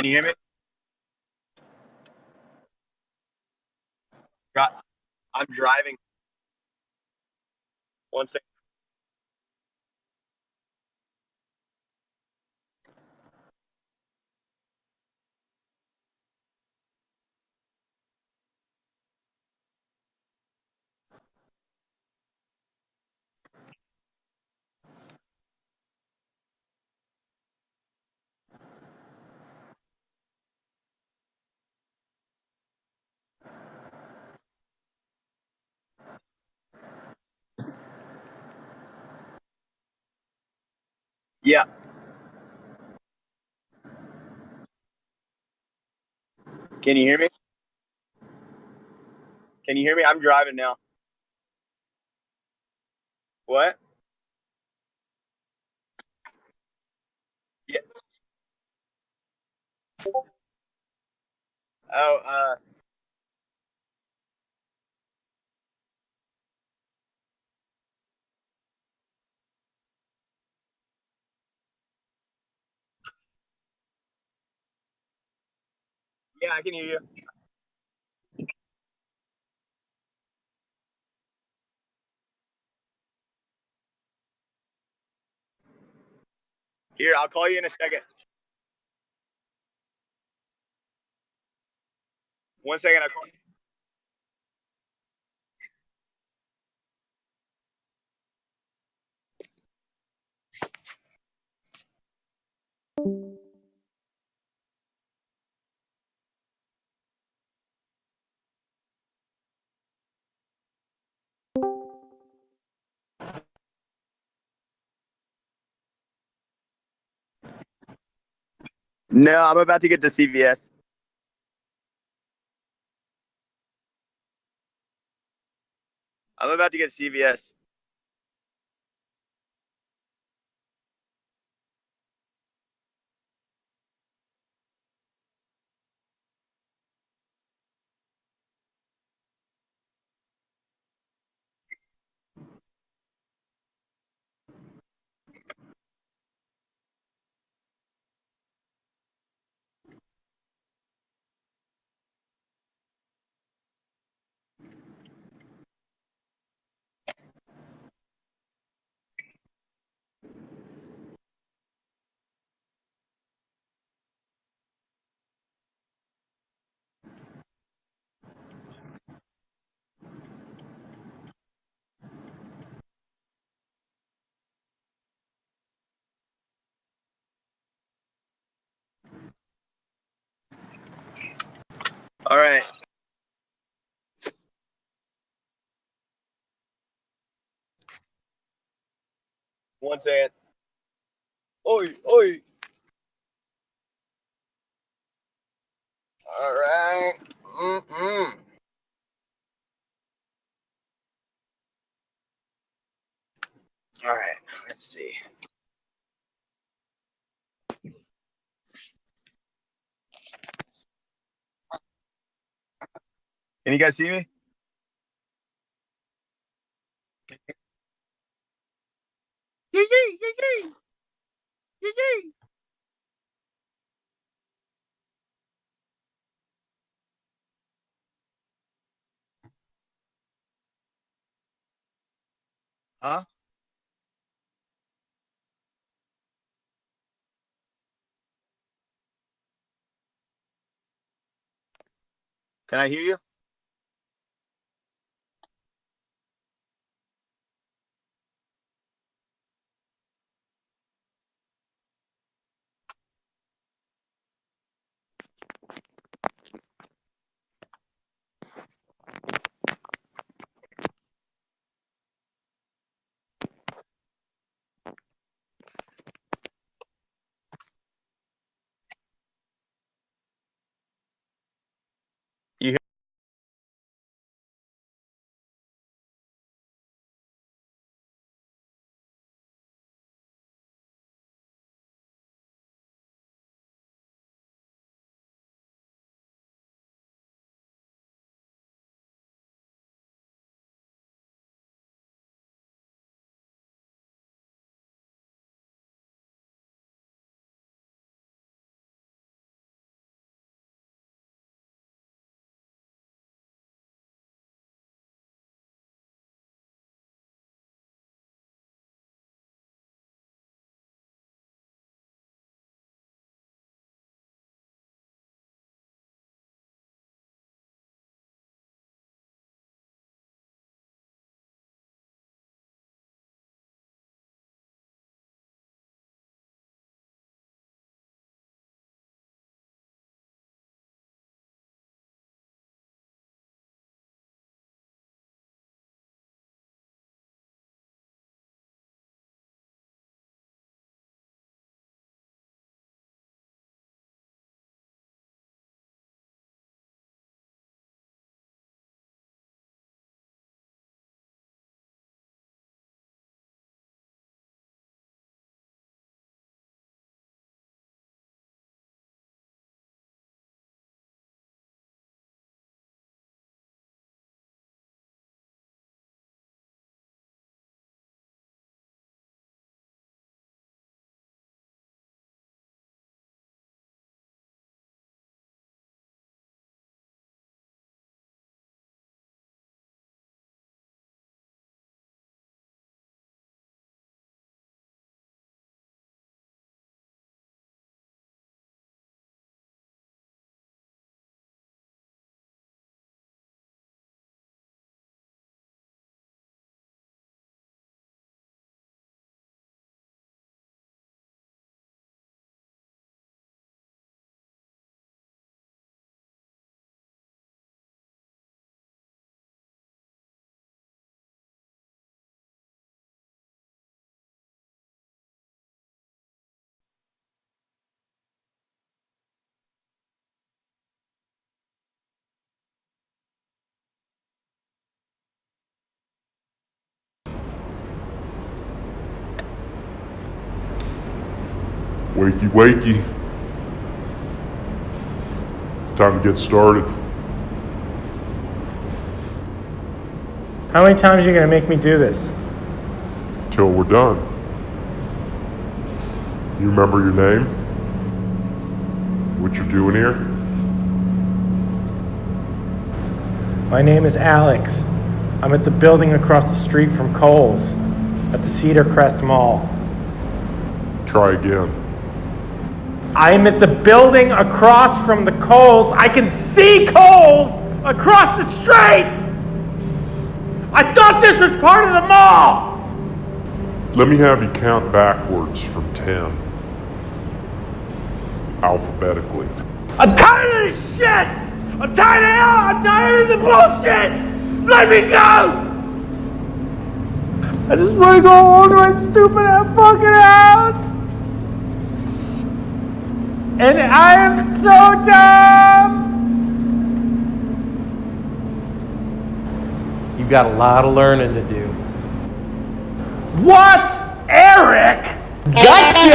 Can you hear me? Dri- I'm driving. One second. Yeah. Can you hear me? Can you hear me? I'm driving now. What? Yeah. Oh, yeah, I can hear you. Here, I'll call you in a second. One second. I'll call you. No, I'm about to get to CVS. I'm about to get to CVS. All right. One second. Oi, oi. All right. Mm-mm. All right. Let's see. Can you guys see me? Yee, yee, yee, yee. Yee, yee. Huh? Can I hear you? You Wakey, wakey. It's time to get started. How many times are you going to make me do this? Till we're done. You remember your name? What you're doing here? My name is Alex. I'm at the building across the street from Kohl's at the Cedar Crest Mall. Try again. I'm at the building across from the Kohl's. I can see Kohl's across the street! I thought this was part of the mall! Let me have you count backwards from 10. Alphabetically. I'm tired of this shit! I'm tired of the bullshit! Let me go! I just want to go home to my stupid ass fucking house! And I am so dumb! You've got a lot of learning to do. What? Eric? Gotcha!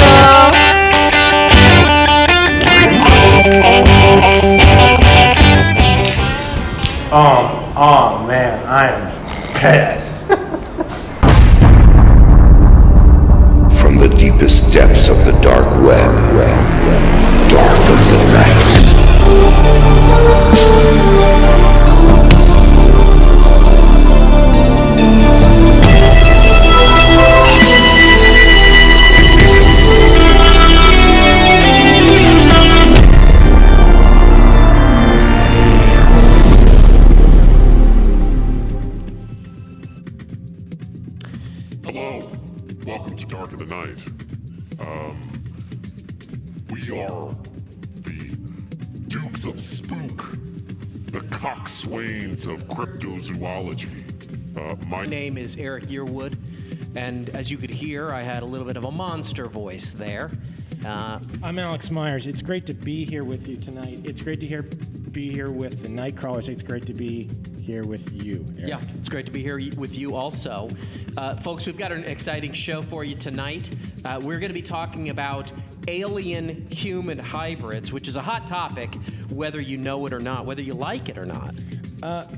Oh man, I am pissed. From the deepest depths of the dark web, dark of the night. Hello, welcome to Dark of the Night. We are the Dukes of Spook, the coxswains of cryptozoology. My name is Eric Yearwood, and as you could hear, I had a little bit of a monster voice there. I'm Alex Myers. It's great to be here with you tonight. It's great to be here with the Nightcrawlers. It's great to be here with you, Eric. Yeah, it's great to be here with you also. Folks, we've got an exciting show for you tonight. We're going to be talking about alien-human hybrids, which is a hot topic, whether you know it or not, whether you like it or not.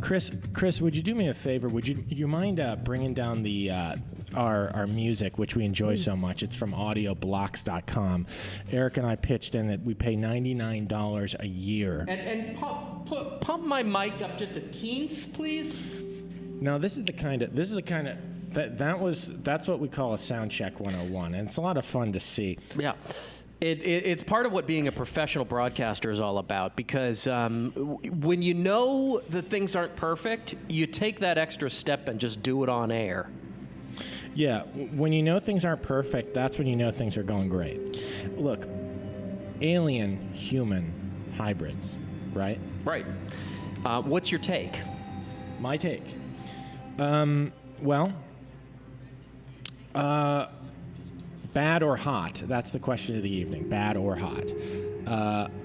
Chris, would you do me a favor? Would you mind bringing down the our music, which we enjoy so much? It's from audioblocks.com. Eric and I pitched in that we pay $99 a year. And pump my mic up just a teens, please. Now, that's what we call a sound check 101, and it's a lot of fun to see. Yeah. It's part of what being a professional broadcaster is all about, because when you know that things aren't perfect, you take that extra step and just do it on air. Yeah, when you know things aren't perfect, that's when you know things are going great. Look, alien-human hybrids, right? Right. What's your take? My take? Bad or hot? That's the question of the evening. Bad or hot?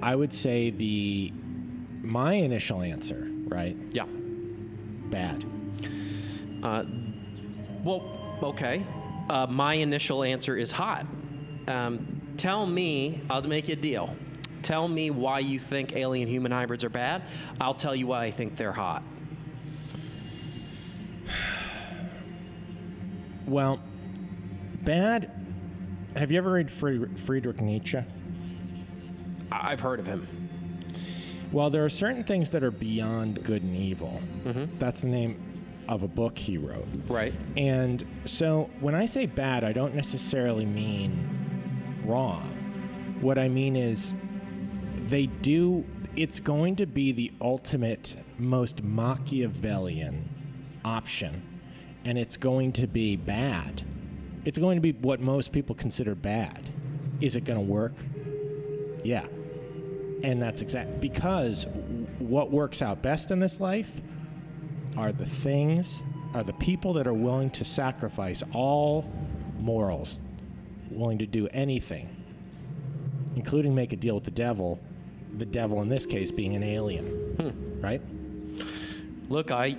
I would say my initial answer, right? Yeah. Bad. Well, okay. My initial answer is hot. Tell me, I'll make you a deal. Tell me why you think alien-human hybrids are bad. I'll tell you why I think they're hot. Well, bad. Have you ever read Friedrich Nietzsche? I've heard of him. Well, there are certain things that are beyond good and evil. Mm-hmm. That's the name of a book he wrote. Right. And so when I say bad, I don't necessarily mean wrong. What I mean is it's going to be the ultimate, most Machiavellian option, and it's going to be bad. It's going to be what most people consider bad. Is it going to work? Yeah. And that's because what works out best in this life are the people that are willing to sacrifice all morals, willing to do anything, including make a deal with the devil in this case being an alien, right? Look, I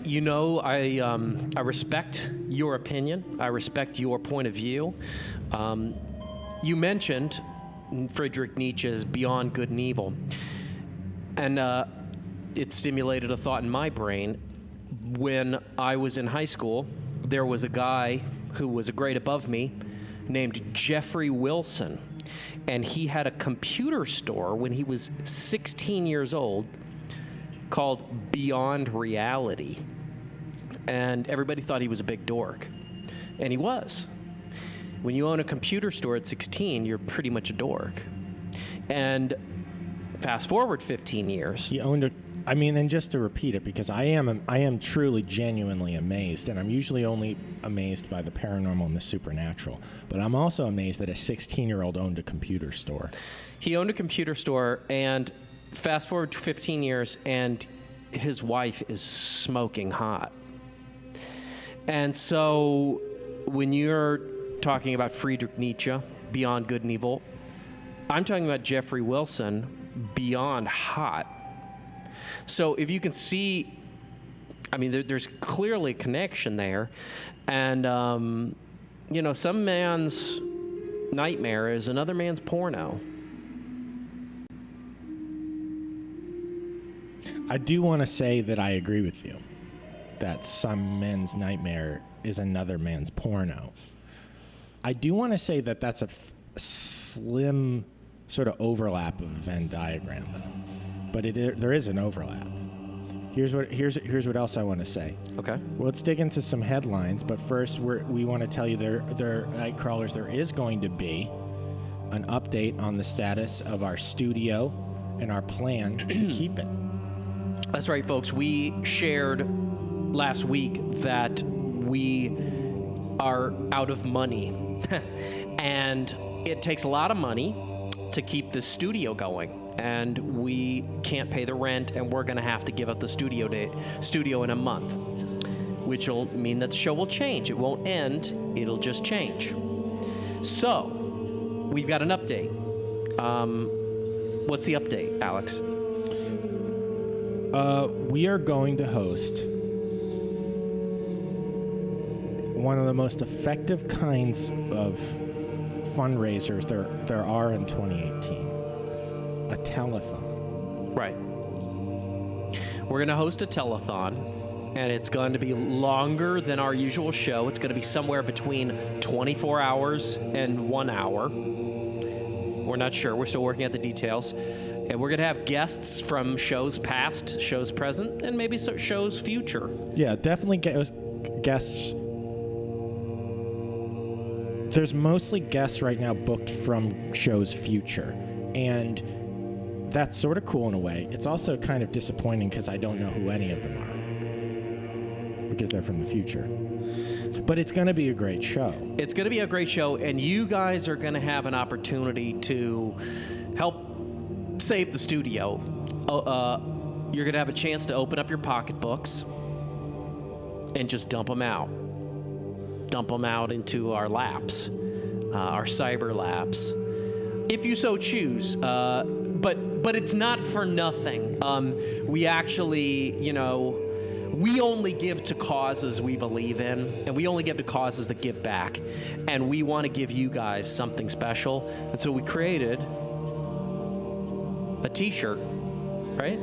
respect your opinion. I respect your point of view. You mentioned Friedrich Nietzsche's Beyond Good and Evil. And it stimulated a thought in my brain. When I was in high school, there was a guy who was a grade above me named Jeffrey Wilson. And he had a computer store when he was 16 years old called Beyond Reality. And everybody thought he was a big dork. And he was. When you own a computer store at 16, you're pretty much a dork. And fast forward 15 years. He owned a. I mean, and just to repeat it, because I am truly, genuinely amazed, and I'm usually only amazed by the paranormal and the supernatural, but I'm also amazed that a 16-year-old owned a computer store. He owned a computer store, and fast forward 15 years, and his wife is smoking hot. And so when you're talking about Friedrich Nietzsche, Beyond Good and Evil, I'm talking about Jeffrey Wilson, Beyond Hot. So if you can see, I mean, there's clearly a connection there. And, you know, some man's nightmare is another man's porno. I do want to say that I agree with you, that some men's nightmare is another man's porno. I do want to say that that's a slim sort of overlap of a Venn diagram, though. But there is an overlap. Here's what else I want to say. Okay. Well, let's dig into some headlines, but first we want to tell you there Nightcrawlers, there is going to be an update on the status of our studio and our plan to keep it. That's right, folks. We shared last week that we are out of money. And it takes a lot of money to keep the studio going. And we can't pay the rent, and we're going to have to give up the studio in a month, which will mean that the show will change. It won't end. It'll just change. So we've got an update. What's the update, Alex? We are going to host one of the most effective kinds of fundraisers there are in 2018. A telethon. Right. We're going to host a telethon, and it's going to be longer than our usual show. It's going to be somewhere between 24 hours and 1 hour. We're not sure. We're still working out the details. And we're going to have guests from shows past, shows present, and maybe shows future. Yeah, definitely guests. There's mostly guests right now booked from shows future. And that's sort of cool in a way. It's also kind of disappointing because I don't know who any of them are because they're from the future. But it's going to be a great show. It's going to be a great show, and you guys are going to have an opportunity to help save the studio. You're going to have a chance to open up your pocketbooks and just dump them out. Dump them out into our laps, our cyber laps, if you so choose. But it's not for nothing. We actually, we only give to causes we believe in, and we only give to causes that give back. And we want to give you guys something special. And so we created a t-shirt, right?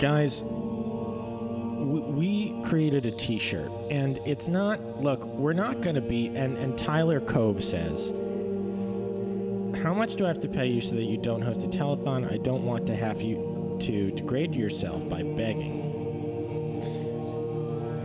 Guys, we created a t-shirt, and it's not, look, we're not going to be, and Tyler Cove says, how much do I have to pay you so that you don't host a telethon? I don't want to have you to degrade yourself by begging.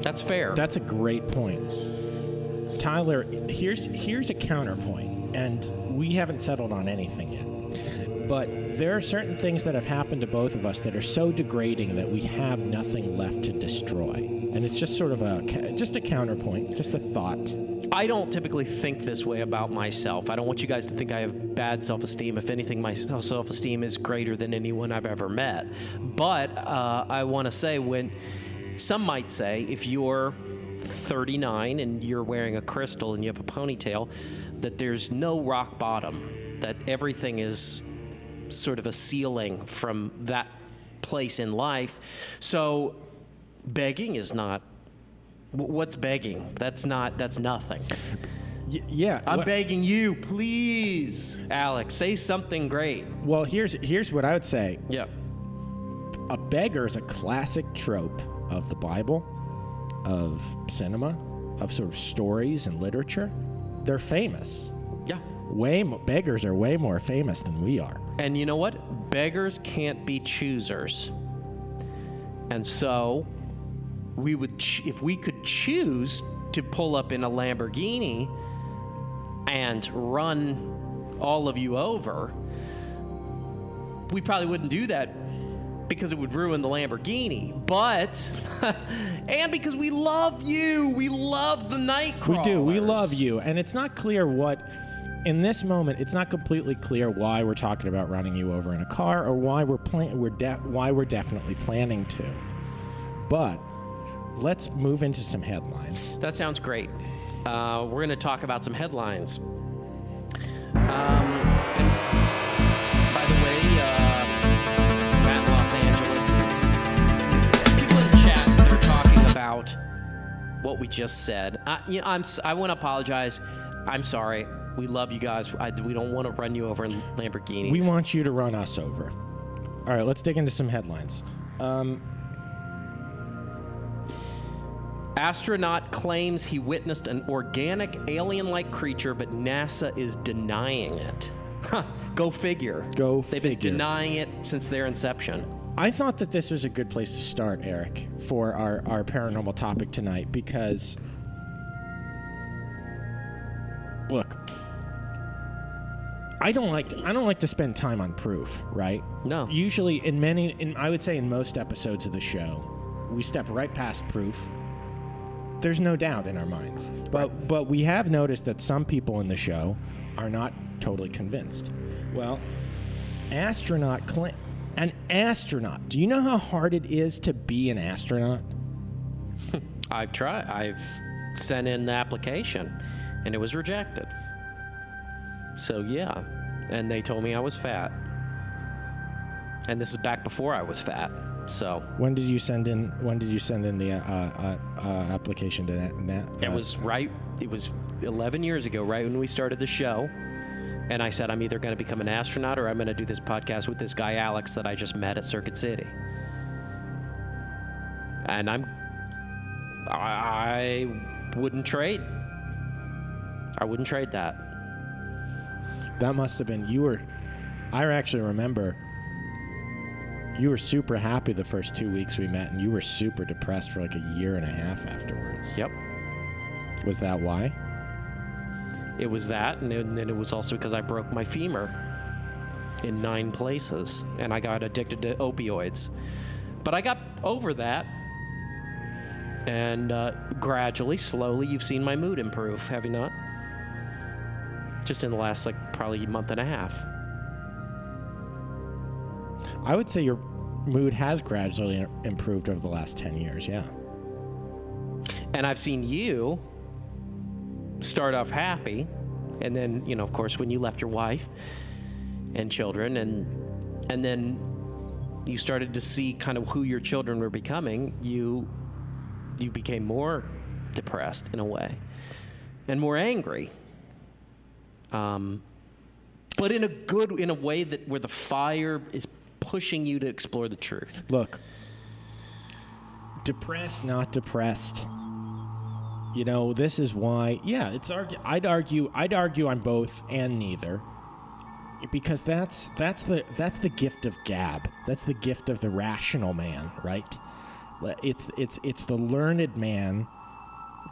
That's fair. That's a great point. Tyler, here's a counterpoint, and we haven't settled on anything yet. But there are certain things that have happened to both of us that are so degrading that we have nothing left to destroy. And it's just sort of a counterpoint, just a thought. I don't typically think this way about myself. I don't want you guys to think I have bad self-esteem. If anything, my self-esteem is greater than anyone I've ever met. But I want to say, when some might say, if you're 39 and you're wearing a crystal and you have a ponytail, that there's no rock bottom, that everything is sort of a ceiling from that place in life. So begging is not, what's begging? That's nothing. Yeah. I'm what- begging you, please, Alex, say something great. Well, here's what I would say. Yeah. A beggar is a classic trope of the Bible, of cinema, of sort of stories and literature. They're famous. Yeah. Beggars are way more famous than we are. And you know what? Beggars can't be choosers. And so we would, if we could choose to pull up in a Lamborghini and run all of you over, we probably wouldn't do that because it would ruin the Lamborghini. But, and because we love you, we love the Nightcrawlers. We do. We love you. And it's not clear in this moment, it's not completely clear why we're talking about running you over in a car or why we're definitely planning to. But let's move into some headlines. That sounds great. We're going to talk about some headlines. And by the way, Matt Los Angeles is people in the chat. They're talking about what we just said. I want to apologize. I'm sorry. We love you guys. We don't want to run you over in Lamborghinis. We want you to run us over. All right, let's dig into some headlines. Astronaut claims he witnessed an organic alien-like creature, but NASA is denying it. Go figure. They've been denying it since their inception. I thought that this was a good place to start, Eric, for our paranormal topic tonight, because look, I don't like to spend time on proof, right? No. Usually I would say in most episodes of the show, we step right past proof. There's no doubt in our minds. But we have noticed that some people in the show are not totally convinced. Well, an astronaut. Do you know how hard it is to be an astronaut? I've tried. I've sent in the application, and it was rejected. So yeah, and they told me I was fat. And this is back before I was fat. So When did you send in the application to that? it was 11 years ago, right when we started the show. And I said, I'm either going to become an astronaut or I'm going to do this podcast with this guy, Alex, that I just met at Circuit City. And I wouldn't trade. I wouldn't trade that. That must have been, I actually remember you were super happy the first 2 weeks we met, and you were super depressed for like a year and a half afterwards. Yep. Was that why? It was that, and then it was also because I broke my femur in 9 places, and I got addicted to opioids. But I got over that, and gradually, slowly, you've seen my mood improve, have you not? Just in the last, probably month and a half. I would say your mood has gradually improved over the last 10 years, yeah. And I've seen you start off happy, and then, of course, when you left your wife and children, and then you started to see kind of who your children were becoming, you became more depressed in a way, and more angry. But in a way where the fire is pushing you to explore the truth. Look, depressed, not depressed. This is why. Yeah, I'd argue I'm both and neither, because that's the gift of gab. That's the gift of the rational man, right? It's the learned man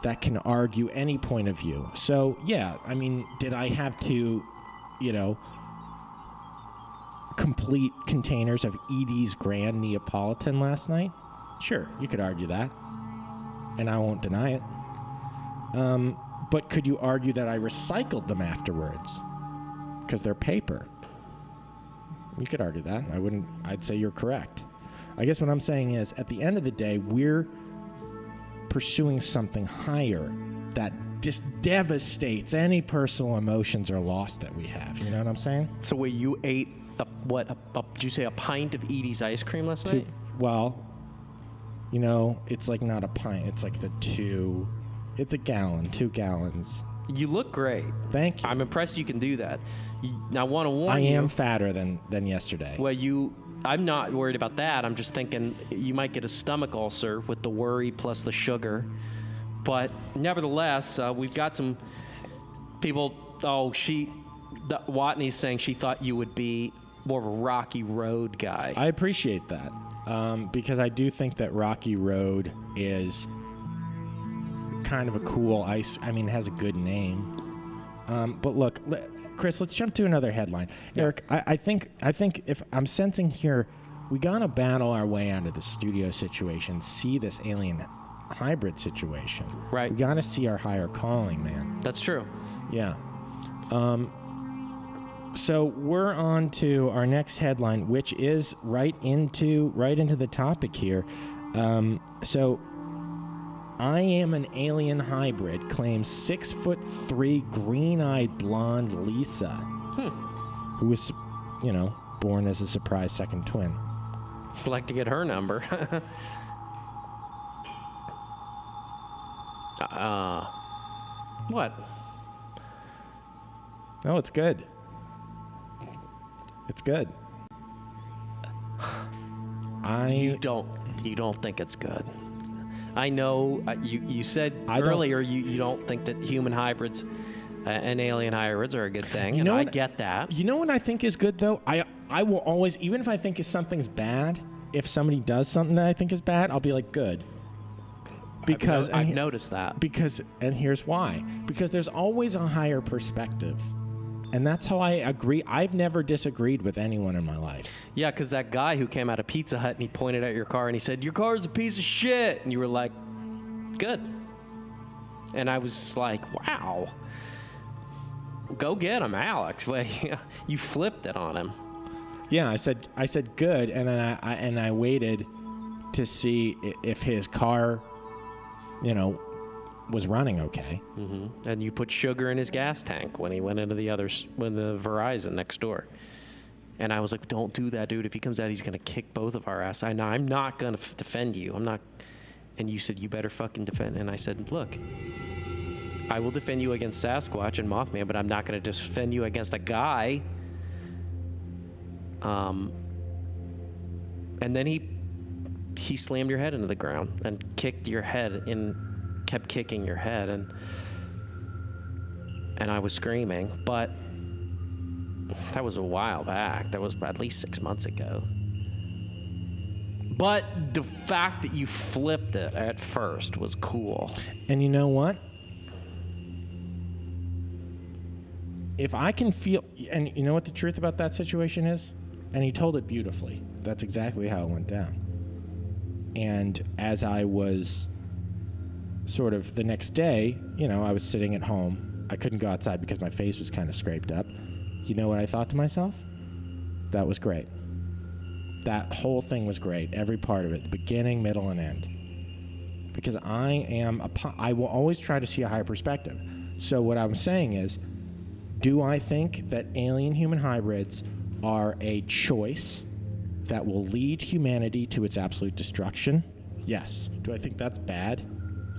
that can argue any point of view. So yeah, I mean, did I have to, complete containers of Edie's Grand Neapolitan last night? Sure, you could argue that, and I won't deny it. But could you argue that I recycled them afterwards because they're paper? You could argue that. I'd say you're correct. I guess what I'm saying is, at the end of the day, we're pursuing something higher that just devastates any personal emotions or loss that we have. You know what I'm saying? So where you ate did you say a pint of Edie's ice cream last night? Well, it's like not a pint. It's like it's a gallon, 2 gallons. You look great. Thank you. I'm impressed you can do that. I want to warn I you. am fatter than yesterday. Well, I'm not worried about that. I'm just thinking you might get a stomach ulcer with the worry plus the sugar. But nevertheless, we've got some people. Watney's saying she thought you would be more of a Rocky Road guy. I appreciate that because I do think that Rocky Road is kind of a cool ice. I mean, it has a good name. But look, Chris, let's jump to another headline. Yeah. Eric, I think if I'm sensing here, we gotta battle our way out of the studio situation, see this alien hybrid situation. Right. We gotta see our higher calling, man. That's true. Yeah. So we're on to our next headline, which is right into the topic here. So I am an alien hybrid, claims 6'3" green-eyed blonde Lisa, who was, born as a surprise second twin. I'd like to get her number. What? No, it's good. It's good. You don't think it's good. I know you said earlier you don't think that human hybrids and alien hybrids are a good thing, and I get that. You know what I think is good, though? I will always, even if I think something's bad, if somebody does something that I think is bad, I'll be like, good. Because I've noticed that. And here's why. Because there's always a higher perspective. And that's how I agree. I've never disagreed with anyone in my life. Yeah, because that guy who came out of Pizza Hut and he pointed at your car and he said, "Your car's a piece of shit," and you were like, "Good." And I was like, "Wow, go get him, Alex." Well, you flipped it on him. Yeah, I said good, and then I waited to see if his car, was running okay. Mm-hmm. And you put sugar in his gas tank when he went into the Verizon next door. And I was like, "Don't do that, dude. If he comes out, he's gonna kick both of our ass." I know. I'm not gonna defend you. I'm not. And you said, "You better fucking defend." And I said, "Look, I will defend you against Sasquatch and Mothman, but I'm not gonna defend you against a guy." And then he slammed your head into the ground and kicked your head in. Kept kicking your head, and I was screaming, but that was a while back. That was at least 6 months ago. But the fact that you flipped it at first was cool. And you know what? If I can feel, and you know what the truth about that situation is? And he told it beautifully. That's exactly how it went down. And as I was sort of the next day, I was sitting at home. I couldn't go outside because my face was kind of scraped up. You know what I thought to myself? That was great. That whole thing was great. Every part of it, the beginning, middle, and end. Because I will always try to see a higher perspective. So what I'm saying is, do I think that alien human hybrids are a choice that will lead humanity to its absolute destruction? Yes. Do I think that's bad?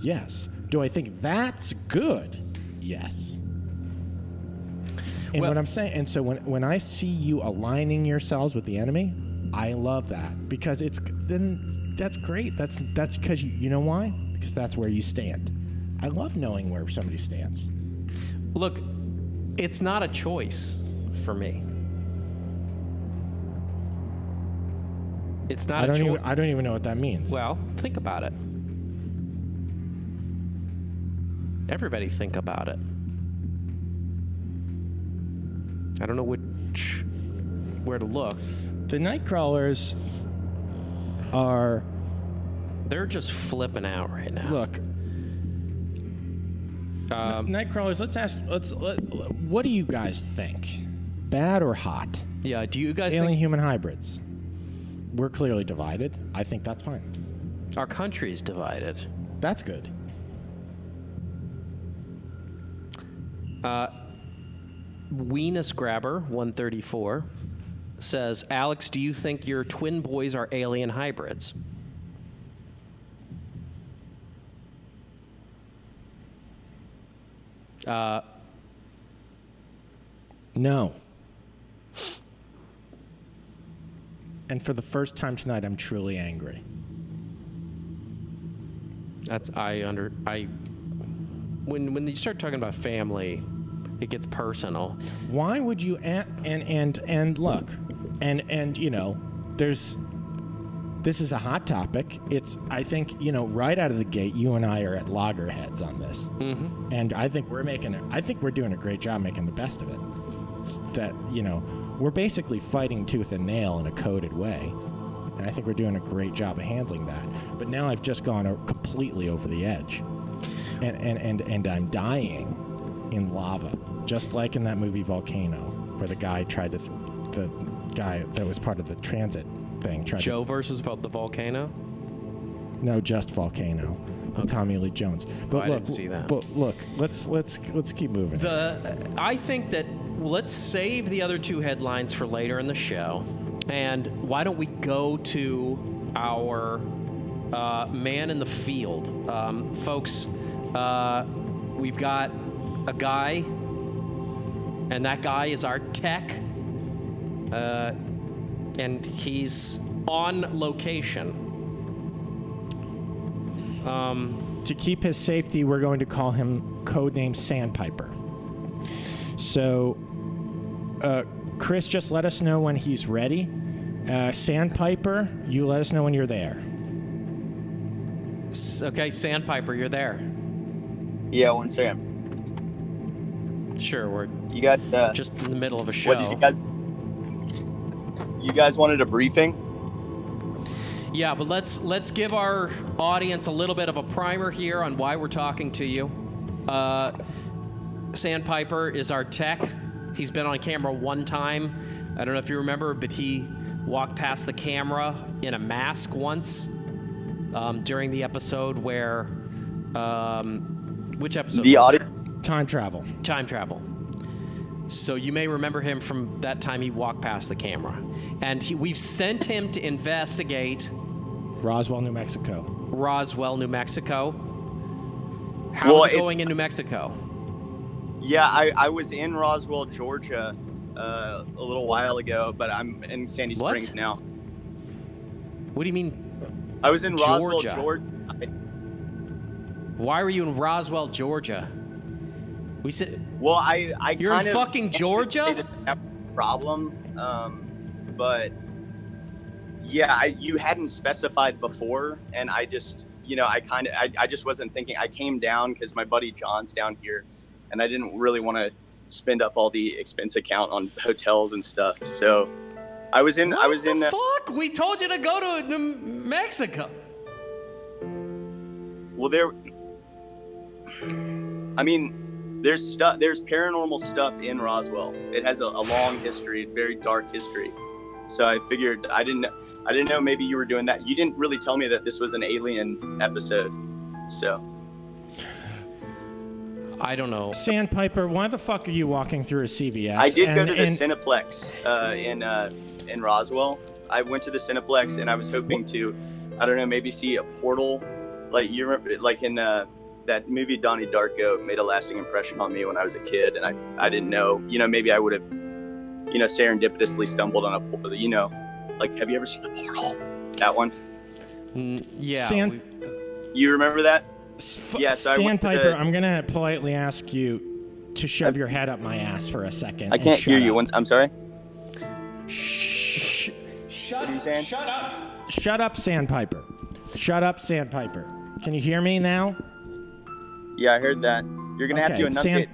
Yes. Do I think that's good? Yes. And what I'm saying, and so when I see you aligning yourselves with the enemy, I love that because that's great. That's because you know why? Because that's where you stand. I love knowing where somebody stands. Look, it's not a choice for me. It's not. I don't even know what that means. Well, think about it. Everybody think about it. I don't know where to look. The Nightcrawlers are... They're just flipping out right now. Look. Nightcrawlers, what do you guys think? Bad or hot? Yeah, do you guys Alien think... human hybrids. We're clearly divided. I think that's fine. Our country is divided. That's good. Weenus Grabber 134 says, "Alex, do you think your twin boys are alien hybrids?" No. And for the first time tonight, I'm truly angry. When you start talking about family, it gets personal. Why would you and look, and you know, this is a hot topic. I think, you know, right out of the gate, you and I are at loggerheads on this, and I think we're doing a great job making the best of it. It's that, you know, we're basically fighting tooth and nail in a coded way, and I think we're doing a great job of handling that. But now I've just gone completely over the edge, and I'm dying in lava, just like in that movie Volcano, where the guy tried to, the guy that was part of the transit thing tried Joe versus the volcano? No, just Volcano with Tommy Lee Jones. But I didn't see that. But look, let's keep moving. I think that let's save the other two headlines for later in the show, and why don't we go to our man in the field, folks? We've got a guy, and that guy is our tech, and he's on location. To keep his safety, we're going to call him codename Sandpiper. So, Chris, just let us know when he's ready. Sandpiper, you let us know when you're there. Okay, Sandpiper, you're there. Yeah, one second. Sure, we're You got just in the middle of a show. what did you guys wanted a briefing? Yeah, but let's give our audience a little bit of a primer here on why we're talking to you. Sandpiper is our tech. He's been on camera one time. I don't know if you remember, but he walked past the camera in a mask once during the episode where which episode? The was audio. it? Time travel. Time travel. So you may remember him from that time he walked past the camera. And we've sent him to investigate Roswell, New Mexico. Roswell, New Mexico. How's it going in New Mexico? Yeah, I was in Roswell, Georgia, a little while ago, but I'm in Sandy What? Springs now. What do you mean? I was in Roswell, Georgia. Georgia. Why were you in Roswell, Georgia? We said Well, I You're kind in of fucking Georgia? anticipated that problem, but yeah, you hadn't specified before, and I just, you know, I just wasn't thinking. I came down because my buddy John's down here, and I didn't really want to spend up all the expense account on hotels and stuff. So I was in. Fuck! We told you to go to New Mexico. Well, I mean, there's paranormal stuff in Roswell. It has a long history, very dark history. So I figured I didn't know maybe you were doing that. You didn't really tell me that this was an alien episode. So I don't know. Sandpiper, why the fuck are you walking through a CVS? I did go to the Cineplex in Roswell. I went to the Cineplex and I was hoping to, I don't know, maybe see a portal. Like you remember, like in that movie Donnie Darko made a lasting impression on me when I was a kid, and I didn't know, you know, maybe I would have, you know, serendipitously stumbled on a portal, you know, like, have you ever seen a portal? That one? Yeah. You remember that? Yeah, so Sandpiper, I'm gonna politely ask you to shove your head up my ass for a second. I can't hear you. Up. I'm sorry. Shh. What are you saying? Shut up. Shut up, Sandpiper. Shut up, Sandpiper. Can you hear me now? Yeah, I heard that. You're gonna have to Okay, enunciate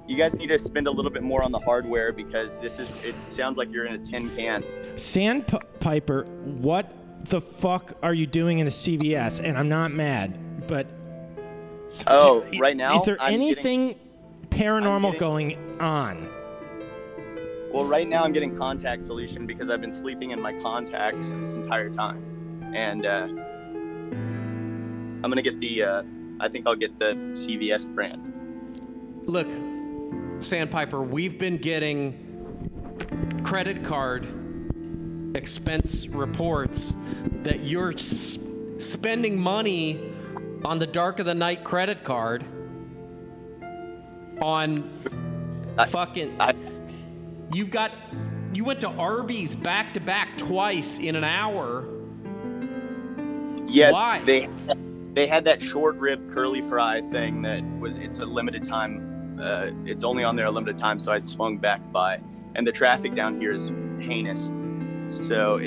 you guys need to spend a little bit more on the hardware because it sounds like you're in a tin can. Sandpiper, what the fuck are you doing in a CVS? And I'm not mad, but right now is there anything paranormal going on? Well, right now I'm getting contact solution because I've been sleeping in my contacts this entire time, and I'm gonna get I think I'll get the CVS brand. Look, Sandpiper, we've been getting credit card expense reports that you're spending money on the Dark of the Night credit card. on I- fucking. I- You went to Arby's back to back twice in an hour. Yeah, Why? they had that short rib curly fry thing that it's a limited time. It's only on there a limited time, so I swung back by, and the traffic down here is heinous. So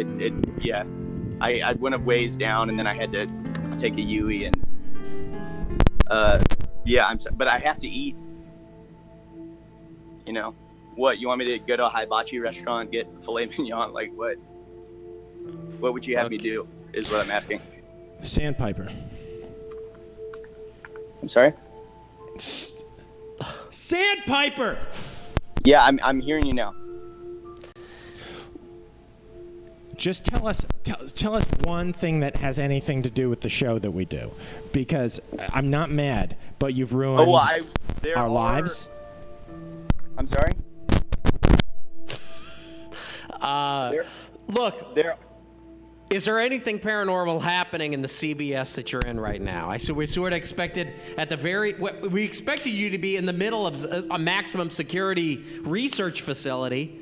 I went a ways down, and then I had to take a Yui, and but I have to eat. You know, what you want me to go to a hibachi restaurant, get filet mignon? Like what? What would you have me do? Is what I'm asking. Sandpiper. I'm sorry. Sandpiper. Yeah, I'm hearing you now. Just tell us one thing that has anything to do with the show that we do, because I'm not mad, but you've ruined our lives. I'm sorry. Look, is there anything paranormal happening in the CVS that you're in right now? We sort of expected we expected you to be in the middle of a maximum security research facility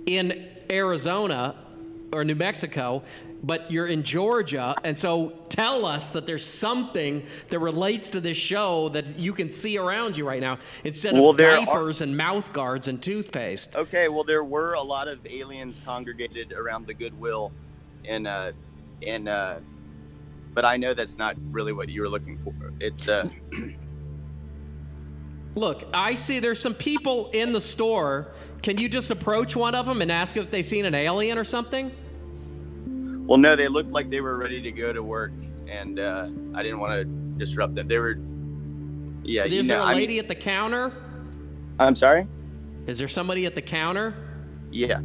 in Arizona or New Mexico, but you're in Georgia, and so tell us that there's something that relates to this show that you can see around you right now instead of diapers and mouth guards and toothpaste. Okay, well, there were a lot of aliens congregated around the Goodwill, but I know that's not really what you were looking for. It's Look, I see there's some people in the store. Can you just approach one of them and ask if they've seen an alien or something? Well, no, they looked like they were ready to go to work, and I didn't want to disrupt them. They were, yeah. Is there a lady at the counter? I'm sorry? Is there somebody at the counter? Yeah.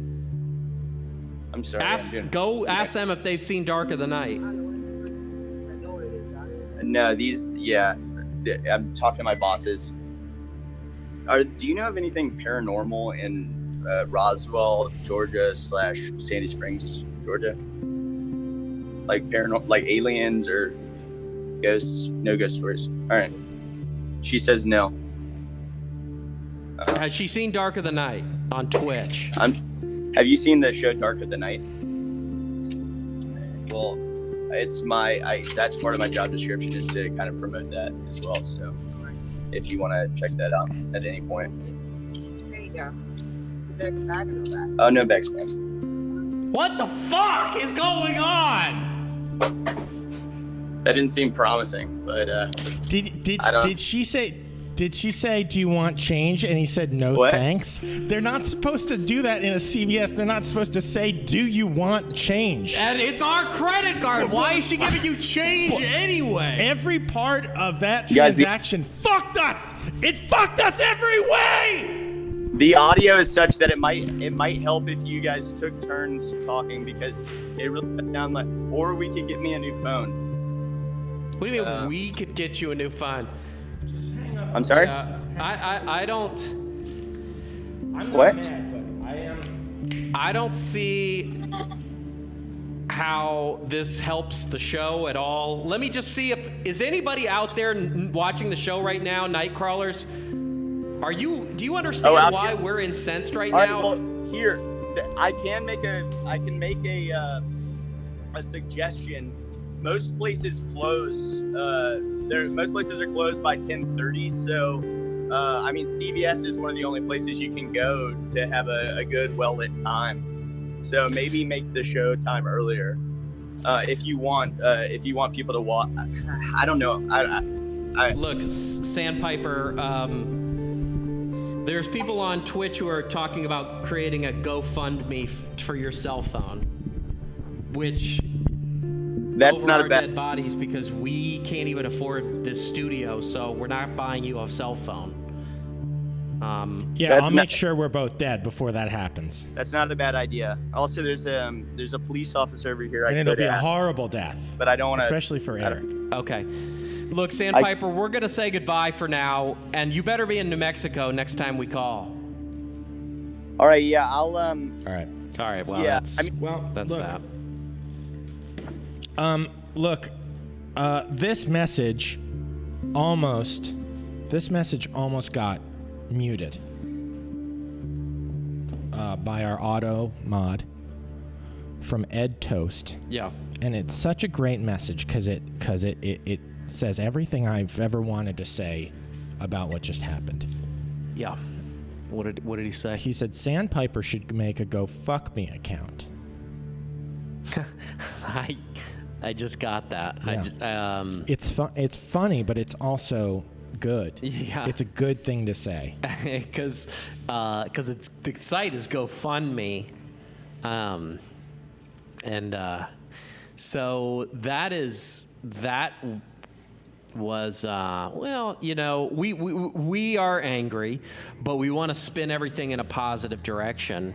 I'm sorry. Ask them if they've seen Dark of the Night. No, I'm talking to my bosses. Do you know of anything paranormal in Roswell, Georgia / Sandy Springs, Georgia? Like paranormal, like aliens or ghosts? No ghost stories. All right. She says no. Has she seen Dark of the Night on Twitch? Have you seen the show Dark of the Night? Well, that's part of my job description is to kind of promote that as well. So if you want to check that out at any point. There you go. Is there a bag or no bag? Oh, no bags, man. What the fuck is going on? That didn't seem promising, but Did she say? Did she say, "Do you want change?" And he said, "No, What? thanks." They're not supposed to do that in a CVS. They're not supposed to say, "Do you want change?" And it's our credit card. Why is she giving you change anyway? Every part of that You guys- transaction fucked us. It fucked us every way. the audio is such that it might help if you guys took turns talking because it really cut down like. Or we could get me a new phone. What do you mean we could get you a new phone? I'm sorry. I don't. I'm not What? mad, but I am. I don't see how this helps the show at all. Let me just see if is anybody out there watching the show right now, Nightcrawlers. Do you understand out why here? we're incensed right All right, now? well, here I can make a suggestion. Most places close. Most places are closed by 10:30. So, I mean, CVS is one of the only places you can go to have a good, well-lit time. So maybe make the show time earlier if you want people to watch. I don't know. Look, Sandpiper. There's people on Twitch who are talking about creating a GoFundMe for your cell phone, which. That's not a our bad. dead bodies because we can't even afford this studio, so we're not buying you a cell phone. Yeah, That's I'll not- make sure we're both dead before that happens. That's not a bad idea. Also, there's a police officer over here. And I it'll could be a ask, horrible death, but I don't want to. especially for Eric. Okay. Look, Sandpiper, we're going to say goodbye for now, and you better be in New Mexico next time we call. All right. Yeah. I'll. All right. All right, well, Yeah, that's, I mean- Well, that's look, that. Look, this message almost got muted by our auto mod from Ed Toast. Yeah. And it's such a great message because it says everything I've ever wanted to say about what just happened. Yeah. What did he say? He said Sandpiper should make a Go Fuck Me account. I just got that. Yeah. It's funny, but it's also good. Yeah. It's a good thing to say. Because it's the site is GoFundMe, so that was well, you know, we are angry, but we want to spin everything in a positive direction.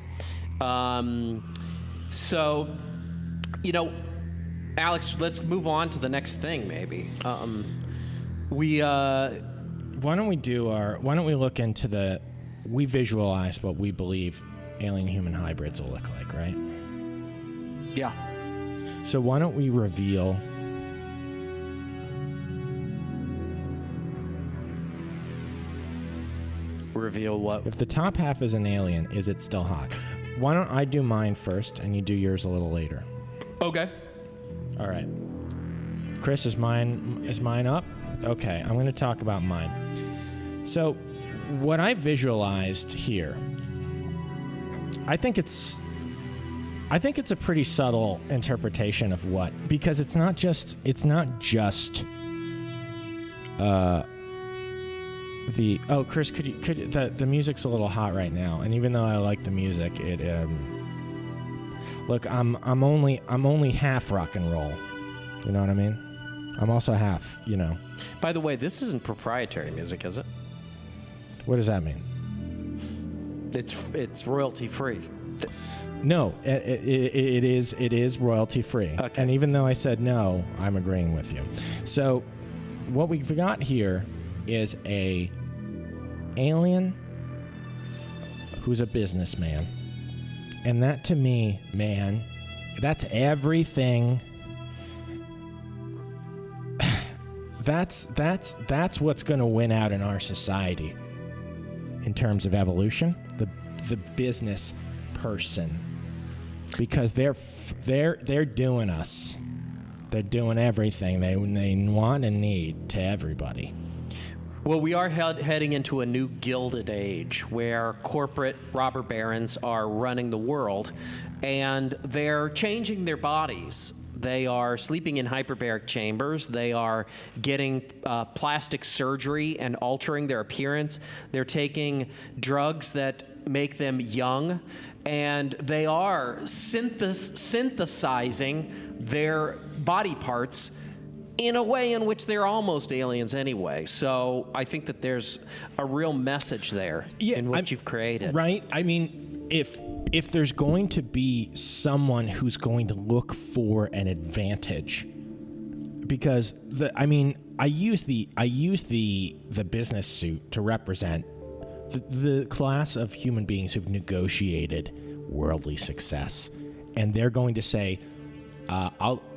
So, you know, Alex, let's move on to the next thing, maybe. Why don't we look into we visualize what we believe alien human hybrids will look like, right? Yeah. So why don't we reveal what? if the top half is an alien, is it still hot? Why don't I do mine first and you do yours a little later? Okay. All right. Chris, is mine up? Okay, I'm going to talk about mine. So, what I visualized here, I think it's a pretty subtle interpretation of what, because it's not just Chris, the music's a little hot right now, and even though I like the music, look, I'm only half rock and roll. You know what I mean? I'm also half, you know. By the way, this isn't proprietary music, is it? What does that mean? It's royalty free. No, it is royalty free. Okay. And even though I said no, I'm agreeing with you. So, what we've got here is a alien who's a businessman, and that to me, man, that's everything. That's what's going to win out in our society in terms of evolution. The business person, because they're doing us. They're doing everything they want and need to everybody. Well, we are heading into a new gilded age where corporate robber barons are running the world, and they're changing their bodies. They are sleeping in hyperbaric chambers. They are getting plastic surgery and altering their appearance. They're taking drugs that make them young, and they are synthesizing their body parts in a way in which they're almost aliens anyway. So I think that there's a real message there in what you've created. Right? I mean, if there's going to be someone who's going to look for an advantage, because I use the business suit to represent the class of human beings who've negotiated worldly success, and they're going to say,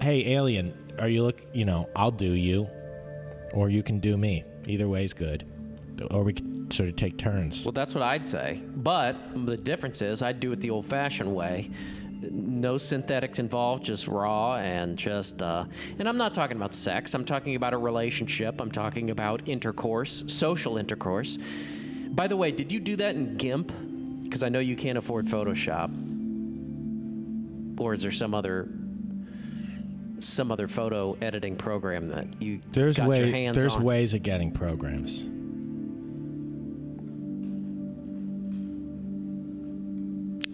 hey alien, I'll do you, or you can do me. Either way is good. Or we can sort of take turns. Well, that's what I'd say. But the difference is I'd do it the old-fashioned way. No synthetics involved, just raw and just... and I'm not talking about sex. I'm talking about a relationship. I'm talking about intercourse, social intercourse. By the way, did you do that in GIMP? Because I know you can't afford Photoshop. Or is there some other photo editing program that you got your hands on? There's ways of getting programs.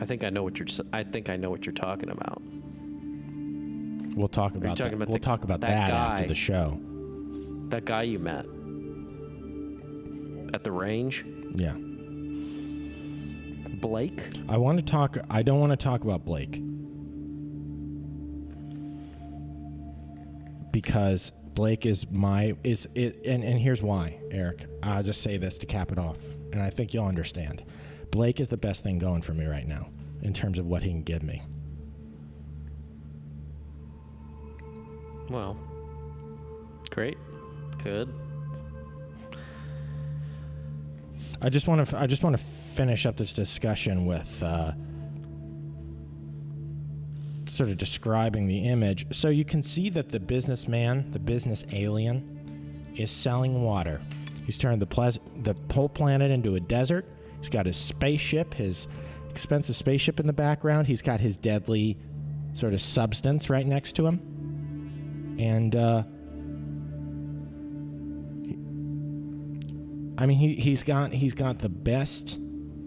I think I know what you're talking about. We'll talk about that. We'll talk about that after the show. That guy you met at the range? Yeah. Blake? I don't want to talk about Blake. Because Blake and here's why, Eric. I'll just say this to cap it off, and I think you'll understand. Blake is the best thing going for me right now in terms of what he can give me. Well, great. Good. I just want to finish up this discussion with sort of describing the image. So you can see that the businessman, the business alien, is selling water. He's turned the whole planet into a desert. He's got his spaceship, his expensive spaceship in the background. He's got his deadly sort of substance right next to him. And I mean, he's got the best